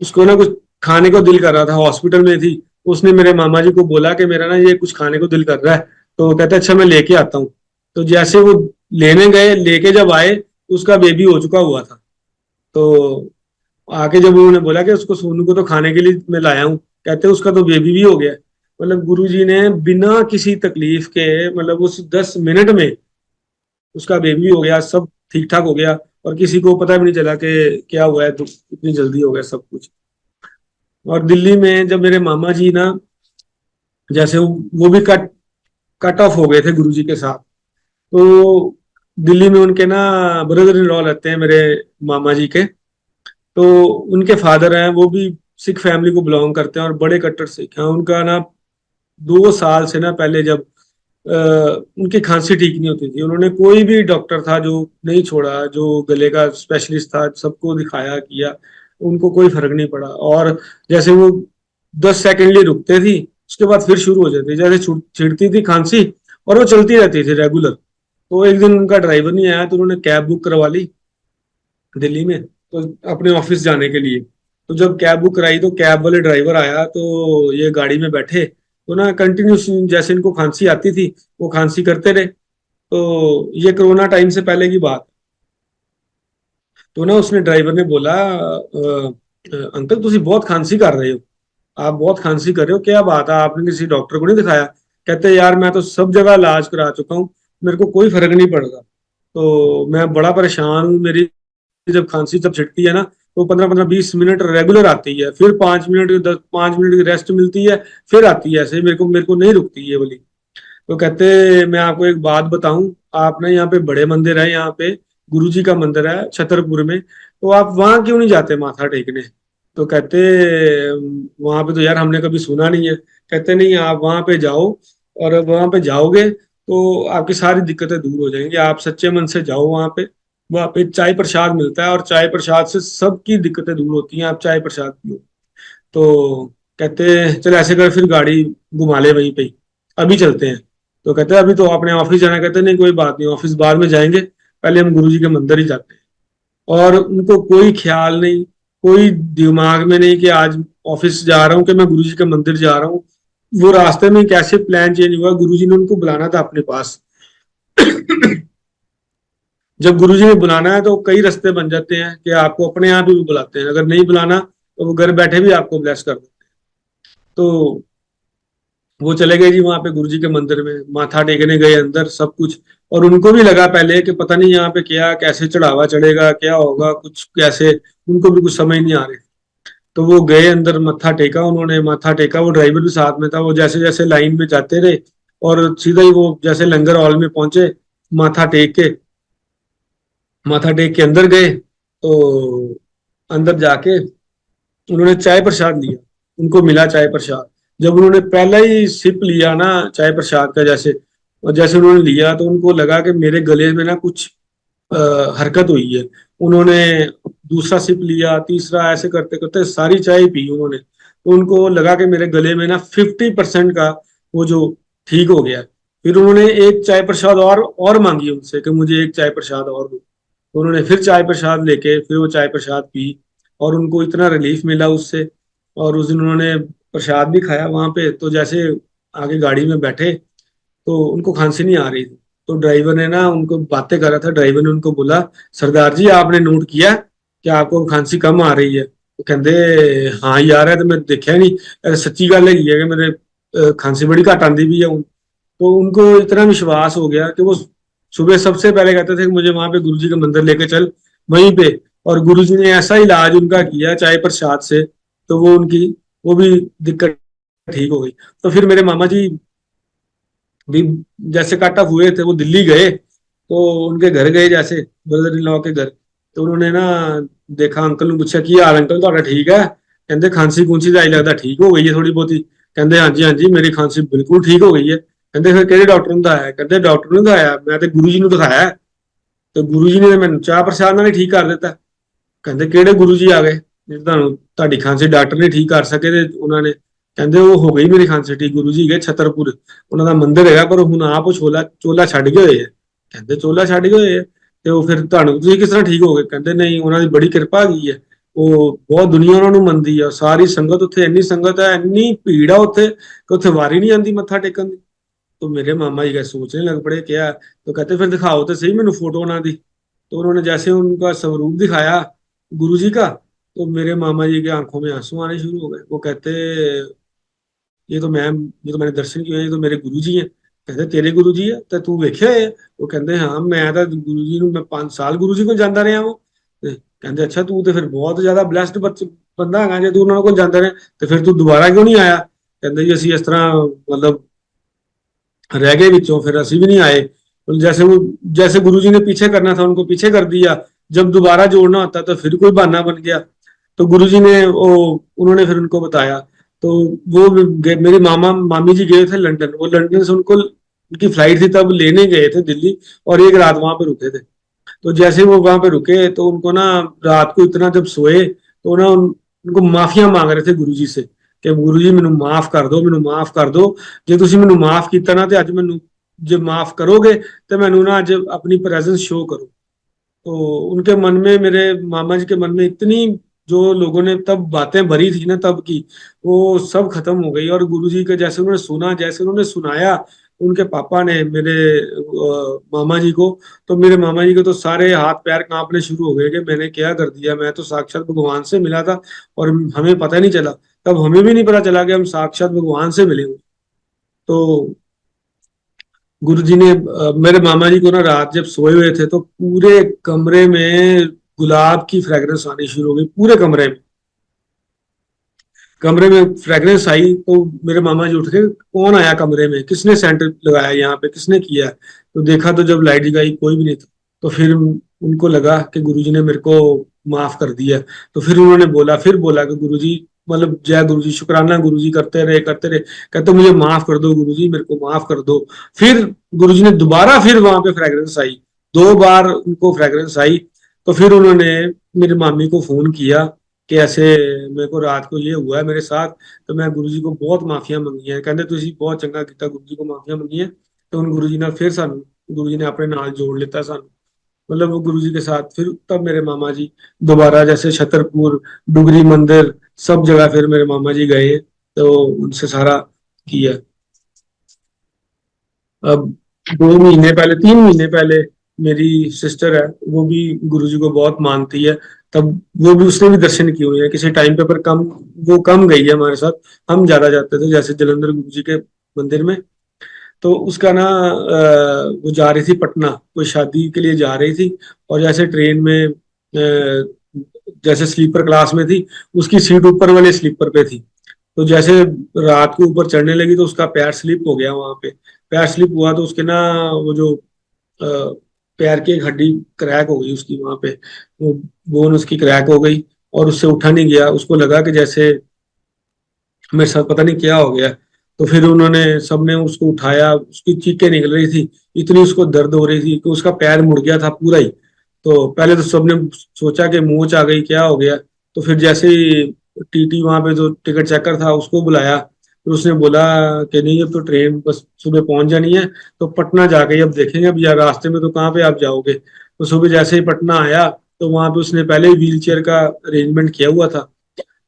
उसको ना कुछ खाने को दिल कर रहा था, हॉस्पिटल में थी। उसने मेरे मामा जी को बोला कि मेरा ना ये कुछ खाने को दिल कर रहा है, तो कहते अच्छा मैं लेके आता हूँ। तो जैसे वो लेने गए, लेके जब आए तो उसका बेबी हो चुका हुआ था। तो आके जब उन्होंने बोला कि उसको सोनू को तो खाने के लिए मैं लाया हूँ, कहते उसका तो बेबी भी हो गया। मतलब गुरुजी ने बिना किसी तकलीफ के, मतलब उस 10 मिनट में उसका बेबी हो गया, सब ठीक ठाक हो गया, और किसी को पता भी नहीं चला कि क्या हुआ है, तो इतनी जल्दी हो गया सब कुछ। और दिल्ली में जब मेरे मामा जी ना, जैसे वो भी कट ऑफ हो गए थे गुरुजी के साथ, तो दिल्ली में उनके ना ब्रदर इन लॉ रहते हैं मेरे मामा जी के। तो उनके फादर हैं, वो भी सिख फैमिली को बिलोंग करते हैं और बड़े कट्टर सिख हैं। उनका ना 2 साल से ना पहले जब उनकी खांसी ठीक नहीं होती थी, उन्होंने कोई भी डॉक्टर था जो नहीं छोड़ा, जो गले का स्पेशलिस्ट था सबको दिखाया किया, उनको कोई फर्क नहीं पड़ा। और जैसे वो 10 सेकंड लिए रुकते थी, उसके बाद फिर शुरू हो जाती, जैसे छिड़ती थी खांसी, और वो चलती रहती थी रेगुलर। तो एक दिन उनका ड्राइवर नहीं आया, तो उन्होंने कैब बुक करवा ली दिल्ली में, तो अपने ऑफिस जाने के लिए। तो जब कैब बुक कराई तो कैब वाले ड्राइवर आया, तो ये गाड़ी में बैठे, तो ना कंटिन्यूस जैसे इनको खांसी आती थी वो खांसी करते रहे। तो ये कोरोना टाइम से पहले की बात। तो ना उसने ड्राइवर ने बोला अंकल तुसी बहुत खांसी कर रहे हो, आप बहुत खांसी कर रहे हो, क्या बात है, आपने किसी डॉक्टर को नहीं दिखाया। कहते यार मैं तो सब जगह इलाज करा चुका हूँ, मेरे को कोई फर्क नहीं पड़ रहा, तो मैं बड़ा परेशान हूँ। मेरी जब खांसी जब छिड़ती है ना, तो 15-15-20 मिनट रेगुलर आती है, फिर 5 मिनट 5 मिनट की रेस्ट मिलती है, फिर आती है ऐसे, मेरे को नहीं रुकती ये वाली। तो कहते मैं आपको एक बात बताऊं, आप ना यहाँ पे बड़े मंदिर है, यहाँ पे गुरु जी का मंदिर है छतरपुर में, तो आप वहां क्यों नहीं जाते माथा टेकने। तो कहते वहां पे तो यार हमने कभी सुना नहीं है। कहते नहीं आप वहां पे जाओ, और वहां पे जाओगे तो आपकी सारी दिक्कतें दूर हो जाएंगी, आप सच्चे मन से जाओ वहां पे। वहां पे चाय प्रसाद मिलता है, और चाय प्रसाद से सबकी दिक्कतें दूर होती हैं, आप चाय प्रसाद पियो। तो कहते चल ऐसे कर, फिर गाड़ी घुमा ले वहीं पे ही, अभी चलते हैं। तो कहते अभी तो आपने ऑफिस जाना है। कहते नहीं कोई बात नहीं, ऑफिस बाद में जाएंगे, पहले हम गुरुजी के मंदिर ही जाते हैं। और उनको कोई ख्याल नहीं, कोई दिमाग में नहीं कि आज ऑफिस जा रहा हूँ कि मैं गुरुजी के मंदिर जा रहा हूँ। वो रास्ते में कैसे प्लान चेंज हुआ, गुरुजी ने उनको बुलाना था अपने पास। जब गुरुजी ने बुलाना है तो कई रास्ते बन जाते हैं कि आपको अपने आप ही वो बुलाते हैं, अगर नहीं बुलाना तो वो घर बैठे भी आपको ब्लेस कर देते हैं। तो वो चले गए जी वहां पे गुरुजी के मंदिर में, माथा टेकने गए अंदर सब कुछ। और उनको भी लगा पहले कि पता नहीं यहाँ पे क्या कैसे चढ़ावा चढ़ेगा, क्या होगा, कुछ कैसे, उनको भी कुछ समझ नहीं आ रही। तो वो गए अंदर, मत्था टेका उन्होंने, माथा टेका, वो ड्राइवर भी साथ में था। वो जैसे जैसे लाइन में जाते रहे और सीधा ही वो जैसे लंगर हॉल में पहुंचे, माथा टेक के, माथा टेक के अंदर गए। तो अंदर जाके उन्होंने चाय प्रसाद लिया, उनको मिला चाय प्रसाद। जब उन्होंने पहला ही सिप लिया ना चाय प्रसाद का, जैसे और जैसे उन्होंने लिया तो उनको लगा कि मेरे गले में ना कुछ अ, हरकत हुई है। उन्होंने दूसरा सिप लिया, तीसरा, ऐसे करते करते सारी चाय पी उन्होंने। तो उनको लगा कि मेरे गले में ना 50% का वो जो ठीक हो गया। फिर उन्होंने एक चाय प्रसाद और मांगी उनसे कि मुझे एक चाय प्रसाद और दो। तो उन्होंने फिर चाय प्रसाद लेके फिर वो चाय प्रसाद पी, और उनको इतना रिलीफ मिला उससे। और उस दिन उन्होंने प्रसाद भी खाया वहां पे। तो जैसे आगे गाड़ी में बैठे तो उनको खांसी नहीं आ रही थी। तो ड्राइवर ने ना उनको बातें कर रहा था, ड्राइवर ने उनको बोला, सरदार जी आपने नोट किया कि आपको खांसी कम आ रही है? तो कहते हाँ यार, है तो मैं देखा नहीं। अरे सच्ची गल है कि मेरे खांसी बड़ी घट आंदी भी है हूँ। तो उनको इतना विश्वास हो गया कि वो सुबह सबसे पहले कहते थे कि मुझे वहां पे गुरुजी के मंदिर लेके चल, वहीं पे। और गुरुजी ने ऐसा इलाज उनका किया चाय प्रसाद से, तो वो उनकी वो भी दिक्कत ठीक हो गई। तो फिर मेरे मामा जी भी जैसे कट ऑफ हुए थे, वो दिल्ली गए। तो उनके घर गए, जैसे ब्रदर इन लॉ के घर। तो उन्होंने ना देखा, अंकल ने पूछा की हाल अंकल ਤੁਹਾਡਾ ठीक है? कहते खांसी खुंसी तो आई लगता ठीक हो गई है थोड़ी बहुती। कहते हाँ जी मेरी खांसी बिल्कुल ठीक हो गई है। कहते फिर ਕਿਹੜੇ डॉक्टर ਨੂੰ ਦਿਖਾਇਆ? कहते डॉक्टर ਨੂੰ ਦਿਖਾਇਆ, मैं तो गुरु जी ਨੂੰ ਦਿਖਾਇਆ है। तो गुरु जी ने मैंने ਚਾਹ ਪ੍ਰਸਾਦ ਨਾਲ ਹੀ ਠੀਕ ਕਰ ਦਿੱਤਾ। ਕਹਿੰਦੇ ਕਿਹੜੇ ਗੁਰੂ ਜੀ ਆ ਗਏ ਜੇ ਤੁਹਾਨੂੰ ਤੁਹਾਡੀ ਖਾਂਸੀ ਡਾਕਟਰ ਨੇ ਠੀਕ ਕਰ ਸਕੇ? ਤੇ ਉਹਨਾਂ ਨੇ ਕਹਿੰਦੇ ਉਹ ਹੋ ਗਈ ਮੇਰੀ ਖਾਂਸੀ ਠੀਕ, ਗੁਰੂ ਜੀ ਗਏ ਛਤਰਪੁਰ, ਉਹਨਾਂ ਦਾ ਮੰਦਿਰ ਹੈਗਾ, ਪਰ ਹੁਣ ਆਪ ਉਹ ਛੋਲਾ ਚੋਲਾ ਛੱਡ ਗਏ ਹੋਏ ਆ। ਕਹਿੰਦੇ ਚੋਲਾ ਛੱਡ ਗਏ ਹੋਏ ਆ ਤੇ ਉਹ ਫਿਰ ਤੁਹਾਨੂੰ ਤੁਸੀਂ ਕਿਸ ਤਰ੍ਹਾਂ ਠੀਕ ਹੋ ਗਏ? ਕਹਿੰਦੇ ਨਹੀਂ, ਉਹਨਾਂ ਦੀ ਬੜੀ ਕਿਰਪਾ ਹੈਗੀ ਹੈ, ਉਹ ਬਹੁਤ ਦੁਨੀਆ ਉਹਨਾਂ ਨੂੰ ਮੰਨਦੀ ਆ, ਸਾਰੀ ਸੰਗਤ ਉੱਥੇ, ਇੰਨੀ ਸੰਗਤ ਹੈ, ਇੰਨੀ ਭੀੜ ਆ ਉੱਥੇ ਕਿ ਉੱਥੇ ਵਾਰੀ ਨਹੀਂ ਆਉਂਦੀ ਮੱਥਾ ਟੇਕਣ ਦੀ। तो मेरे मामा जी का सोचने लग पड़े क्या। तो कहते फिर दिखाओ तो सही मैंने फोटो बना दी। तो उन्होंने जैसे उनका स्वरूप दिखाया गुरु जी का, तो मेरे मामा जी के आंखों में आंसू आने शुरू हो गए। वो कहते ये तो मैम, ये तो मैंने दर्शन किए, ये तो मेरे गुरु जी हैं। कहते तेरे गुरु जी है तो तू वेख्या है? वो कहते हाँ मैं तो गुरु जी मैं 5 साल गुरु जी को जाता रहा हूँ। ਤੇ ਕਹਿੰਦੇ ਅੱਛਾ ਤੂੰ ਤੇ ਫਿਰ ਬਹੁਤ ਜ਼ਿਆਦਾ ਬਲੈਸਡ ਬੰਦਾ ਹੈਗਾ, ਜੇ ਤੂੰ ਉਹਨਾਂ ਕੋਲ ਜਾਂਦਾ ਰਿਹਾ ਤੇ ਫਿਰ ਤੂੰ ਦੁਬਾਰਾ ਕਿਉਂ ਨਹੀਂ ਆਇਆ? ਕਹਿੰਦੇ ਜੀ ਅਸੀਂ ਇਸ ਤਰ੍ਹਾਂ ਮਤਲਬ रह गए बिचों, फिर असी भी नहीं आए। तो जैसे गुरु जी ने पीछे करना था उनको पीछे कर दिया, जब दोबारा जोड़ना होता तो फिर कोई बहाना बन गया। तो गुरु जी ने वो उन्होंने फिर उनको बताया। तो वो मेरी मामा मामी जी गए थे लंदन, वो लंदन से उनको उनकी फ्लाइट थी तब लेने गए थे दिल्ली, और एक रात वहां पे रुके थे। तो जैसे वो वहां पे रुके तो उनको ना रात को इतना जब सोए तो ना उनको माफिया मांग रहे थे गुरु जी से कि गुरु जी मैनू माफ कर दो, मैनू माफ कर दो। जे तुसी मैनू माफ किया ना तो अज मैनू जे माफ करोगे तो मैनू ना अज अपनी प्रेजेंस शो करो। तो उनके मन में, मेरे मामा जी के मन में इतनी जो लोगों ने तब बातें भरी थी ना तब की, वो सब खत्म हो गई। और गुरुजी के जैसे उन्होंने सुना, जैसे उन्होंने सुनाया उनके पापा ने मेरे मामा जी को, तो मेरे मामा जी के तो सारे हाथ पैर कांपने शुरू हो गए कि मैंने क्या कर दिया, मैं तो साक्षात भगवान से मिला था और हमें पता नहीं चला। तब हमें भी नहीं पता चला कि हम साक्षात भगवान से मिले हुए। तो गुरु जी ने मेरे मामा जी को ना रात जब सोए हुए थे तो पूरे कमरे में गुलाब की फ्रेग्रेंस आनी शुरू हो गई, पूरे कमरे में। कमरे में फ्रेग्रेंस आई तो मेरे मामा जी उठ के, कौन आया कमरे में, किसने सेंट लगाया यहाँ पे, किसने किया? तो देखा तो जब लाइट जगाई कोई भी नहीं था। तो फिर उनको लगा कि गुरुजी ने मेरे को माफ कर दिया। तो फिर उन्होंने बोला, फिर बोला कि गुरुजी, मतलब जय गुरुजी, शुक्राना गुरुजी, करते रहे करते रहे। कहते मुझे माफ कर दो गुरुजी, मेरे को माफ कर दो। फिर गुरुजी ने दोबारा फिर वहां पे फ्रेग्रेंस आई, 2 बार उनको फ्रेग्रेंस आई। तो फिर उन्होंने मेरी मामी को फोन किया कि ऐसे मेरे को रात को ये हुआ है मेरे साथ, तो मैं गुरु जी को बहुत माफिया मंगी है। कहते ਤੁਸੀਂ बहुत चंगा किया, गुरु जी को माफिया मंगी है। तो उन गुरु जी ने फिर सानू, गुरु जी ने अपने नाल जोड़ लेता सानू, मतलब वो गुरु जी के साथ। फिर तब मेरे मामा जी दोबारा जैसे छतरपुर, डुगरी मंदिर, सब जगह फिर मेरे मामा जी गए तो उनसे सारा किया। अब 2 महीने पहले, 3 महीने पहले मेरी सिस्टर है, वो भी गुरु जी को बहुत मानती है। तब वो भी उसने भी दर्शन किए हुए हैं किसी टाइम पे, पर कम, वो कम गई है हमारे साथ। हम ज्यादा जाते थे, जैसे जलंधर गुरु जी के मंदिर में। तो उसका ना वो जा रही थी पटना, कोई शादी के लिए जा रही थी। और जैसे ट्रेन में जैसे स्लीपर क्लास में थी, उसकी सीट ऊपर वाले स्लीपर पे थी। तो जैसे रात को ऊपर चढ़ने लगी तो उसका पैर स्लिप हो गया वहां पे। पैर स्लिप हुआ तो उसके ना वो जो पैर की एक हड्डी क्रैक हो गई उसकी वहां पे, वो बोन उसकी क्रैक हो गई। और उससे उठा नहीं गया, उसको लगा कि जैसे मेरे साथ पता नहीं क्या हो गया। तो फिर उन्होंने सबने उसको उठाया, उसकी चीखें निकल रही थी, इतनी उसको दर्द हो रही थी कि उसका पैर मुड़ गया था पूरा ही। तो पहले तो सबने सोचा कि मोच आ गई, क्या हो गया। तो फिर जैसे ही टीटी वहां पे जो टिकट चेकर था उसको बुलाया, फिर उसने बोला कि नहीं अब तो ट्रेन बस सुबह पहुंच जानी है, तो पटना जाके अब देखेंगे, अब यार रास्ते में तो कहाँ पे आप जाओगे। तो सुबह जैसे ही पटना आया तो वहां पे उसने पहले ही व्हील चेयर का अरेंजमेंट किया हुआ था।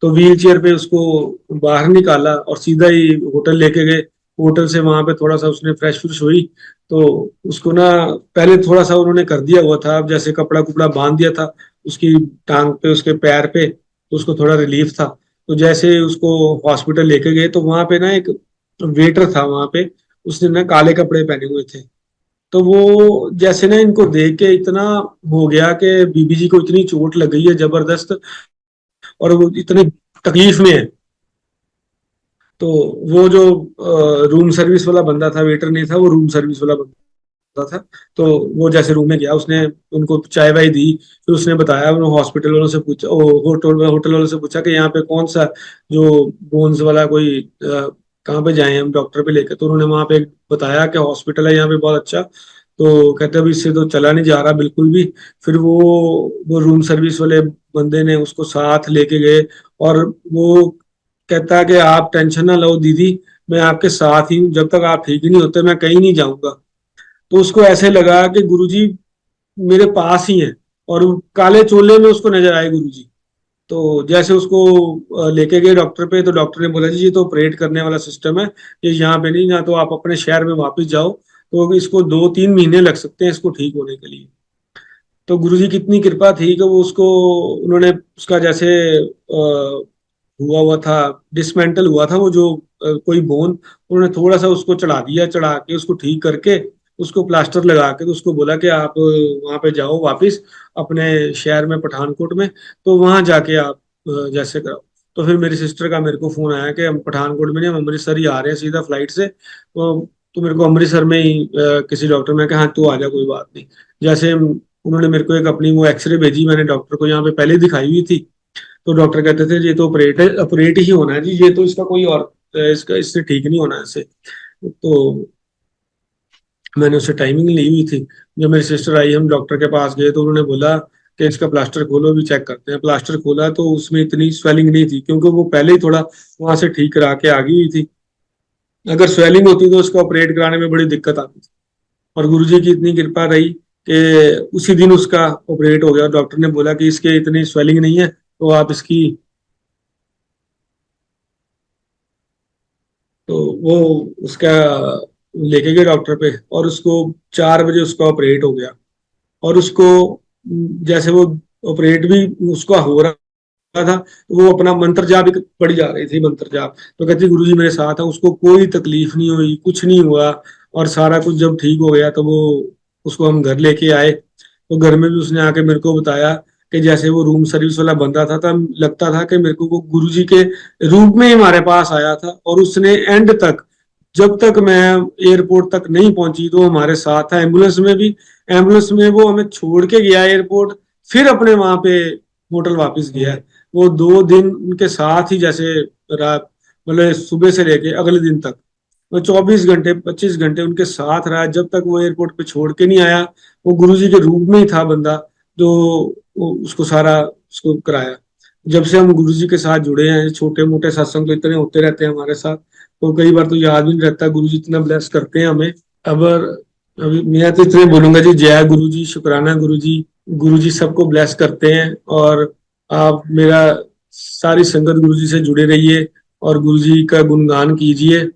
तो व्हील चेयर पे उसको बाहर निकाला और सीधा ही होटल लेके गए। होटल से वहां पे थोड़ा सा उसने फ्रेश फ्रेश हुई। तो उसको ना पहले थोड़ा सा उन्होंने कर दिया हुआ था, अब जैसे कपड़ा कुपड़ा बांध दिया था उसकी टांग पे, उसके पैर पे, तो उसको थोड़ा रिलीफ था। तो जैसे उसको हॉस्पिटल लेके गए तो वहां पे ना एक वेटर था वहां पे, उसने ना काले कपड़े पहने हुए थे। तो वो जैसे ना इनको देख के इतना हो गया कि बीबी जी को इतनी चोट लग गई है जबरदस्त, और वो इतने तकलीफ में है। तो वो जो रूम सर्विस वाला बंदा था, वेटर नहीं था, वो रूम सर्विस वाला बंदा था। तो वो जैसे रूम में गया, उसने उनको चाय वाय दी। फिर उसने बताया, उन्होंने हॉस्पिटल वालों से पूछा, होटल वालों से पूछा कि यहाँ पे कौन सा जो बोन्स वाला कोई कहाँ पे जाए हम डॉक्टर पे लेकर। तो उन्होंने वहां पे बताया कि हॉस्पिटल है यहाँ पे बहुत अच्छा। तो कहते अभी इससे तो चला नहीं जा रहा बिल्कुल भी। फिर वो रूम सर्विस वाले बंदे ने उसको साथ लेके गए। और वो कहता है कि आप टेंशन ना लो दीदी, मैं आपके साथ ही हूँ, जब तक आप ठीक नहीं होते मैं कहीं नहीं जाऊंगा। तो उसको ऐसे लगा कि गुरुजी मेरे पास ही हैं। और काले चोले में उसको नजर आए गुरुजी। तो जैसे उसको लेके गए डॉक्टर पे, तो डॉक्टर ने बोला जी ये तो ऑपरेट करने वाला सिस्टम है, ये यहाँ पे नहीं, या तो आप अपने शहर में वापस जाओ। तो इसको 2-3 महीने लग सकते हैं इसको ठीक होने के लिए। तो गुरुजी की इतनी कृपा थी कि वो उसको, उन्होंने उसका जैसे हुआ हुआ था, डिसमेंटल हुआ था वो जो कोई बोन, उन्होंने थोड़ा सा उसको चढ़ा दिया, चढ़ा के उसको ठीक करके उसको प्लास्टर लगा के, तो उसको बोला कि आप वहां पे जाओ वापिस अपने शहर में पठानकोट में, तो वहां जाके आप जैसे कराओ। तो फिर मेरी सिस्टर का मेरे को फोन आया कि हम पठानकोट में नहीं, हम अमृतसर ही आ रहे हैं सीधा फ्लाइट से। तो मेरे को अमृतसर में ही किसी डॉक्टर ने कहा हाँ तू आ जा, कोई बात नहीं। जैसे उन्होंने मेरे को एक अपनी वो एक्सरे भेजी, मैंने डॉक्टर को यहाँ पे पहले ही दिखाई हुई थी। तो डॉक्टर कहते थे ये तो ऑपरेट ही होना है जी, ये तो इसका कोई और इसका इससे ठीक नहीं होना है इससे। तो मैंने उससे टाइमिंग ली हुई थी। जब मेरी सिस्टर आई, हम डॉक्टर के पास गए तो उन्होंने बोला कि इसका प्लास्टर खोलो भी चेक करते हैं। प्लास्टर खोला तो उसमें इतनी स्वेलिंग नहीं थी, क्योंकि वो पहले ही थोड़ा वहां से ठीक करा के आ गई हुई थी। अगर स्वेलिंग होती तो उसका ऑपरेट कराने में बड़ी दिक्कत आती थी। और गुरुजी की इतनी कृपा रही कि उसी दिन उसका ऑपरेट हो गया। डॉक्टर ने बोला कि इसके इतनी स्वेलिंग नहीं है, तो आप इसकी, तो वो उसका लेके गए डॉक्टर पे, और उसको 4 बजे उसका ऑपरेट हो गया। और उसको जैसे वो ऑपरेट भी उसका हो रहा था, तो वो अपना मंत्र जाप भी पढ़ी जा रही थी, मंत्र जाप। तो कहती गुरुजी मेरे साथ है, उसको कोई तकलीफ नहीं हुई, कुछ नहीं हुआ। और सारा कुछ जब ठीक हो गया तो वो उसको हम घर लेके आए। तो घर में भी उसने आके मेरे को बताया कि जैसे वो रूम सर्विस वाला बंदा था, तब लगता था कि मेरे को वो गुरुजी के रूप में ही हमारे पास आया था। और उसने एंड तक, जब तक मैं एयरपोर्ट तक नहीं पहुंची तो वो हमारे साथ था, एम्बुलेंस में भी। एम्बुलेंस में वो हमें छोड़ के गया एयरपोर्ट, फिर अपने वहां पे होटल वापस गया। वो 2 दिन उनके साथ ही, जैसे रात, मतलब सुबह से लेके अगले दिन तक, वो 24 घंटे 25 घंटे उनके साथ रहा, जब तक वो एयरपोर्ट पे छोड़ के नहीं आया। वो गुरुजी के रूप में ही था बंदा, जो उसको सारा उसको कराया। जब से हम गुरुजी के साथ जुड़े हैं, छोटे मोटे सत्संग तो इतने होते रहते हैं हमारे साथ, तो कई बार तो याद भी नहीं रहता गुरुजी इतना ब्लेस करते हैं हमें। अब अभी मैं तो इतने बोलूंगा जी, जय गुरु जी, शुक्राना गुरु जी। गुरु जी सबको ब्लेस करते हैं। और आप मेरा सारी संगत गुरु जी से जुड़े रहिए और गुरु जी का गुणगान कीजिए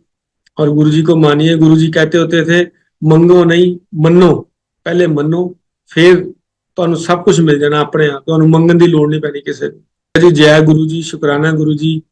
और गुरु जी को मानिए। गुरु जी कहते होते थे मंगो नहीं मनो, पहले मनो फिर ਤੁਹਾਨੂੰ ਸਭ ਕੁਝ ਮਿਲ ਜਾਣਾ ਆਪਣੇ ਆਪ, ਤੁਹਾਨੂੰ ਮੰਗਣ ਦੀ ਲੋੜ ਨਹੀਂ ਪੈਣੀ ਕਿਸੇ ਨੂੰ। ਜੀ ਜੈ ਗੁਰੂ ਜੀ, ਸ਼ੁਕਰਾਨਾ ਗੁਰੂ ਜੀ।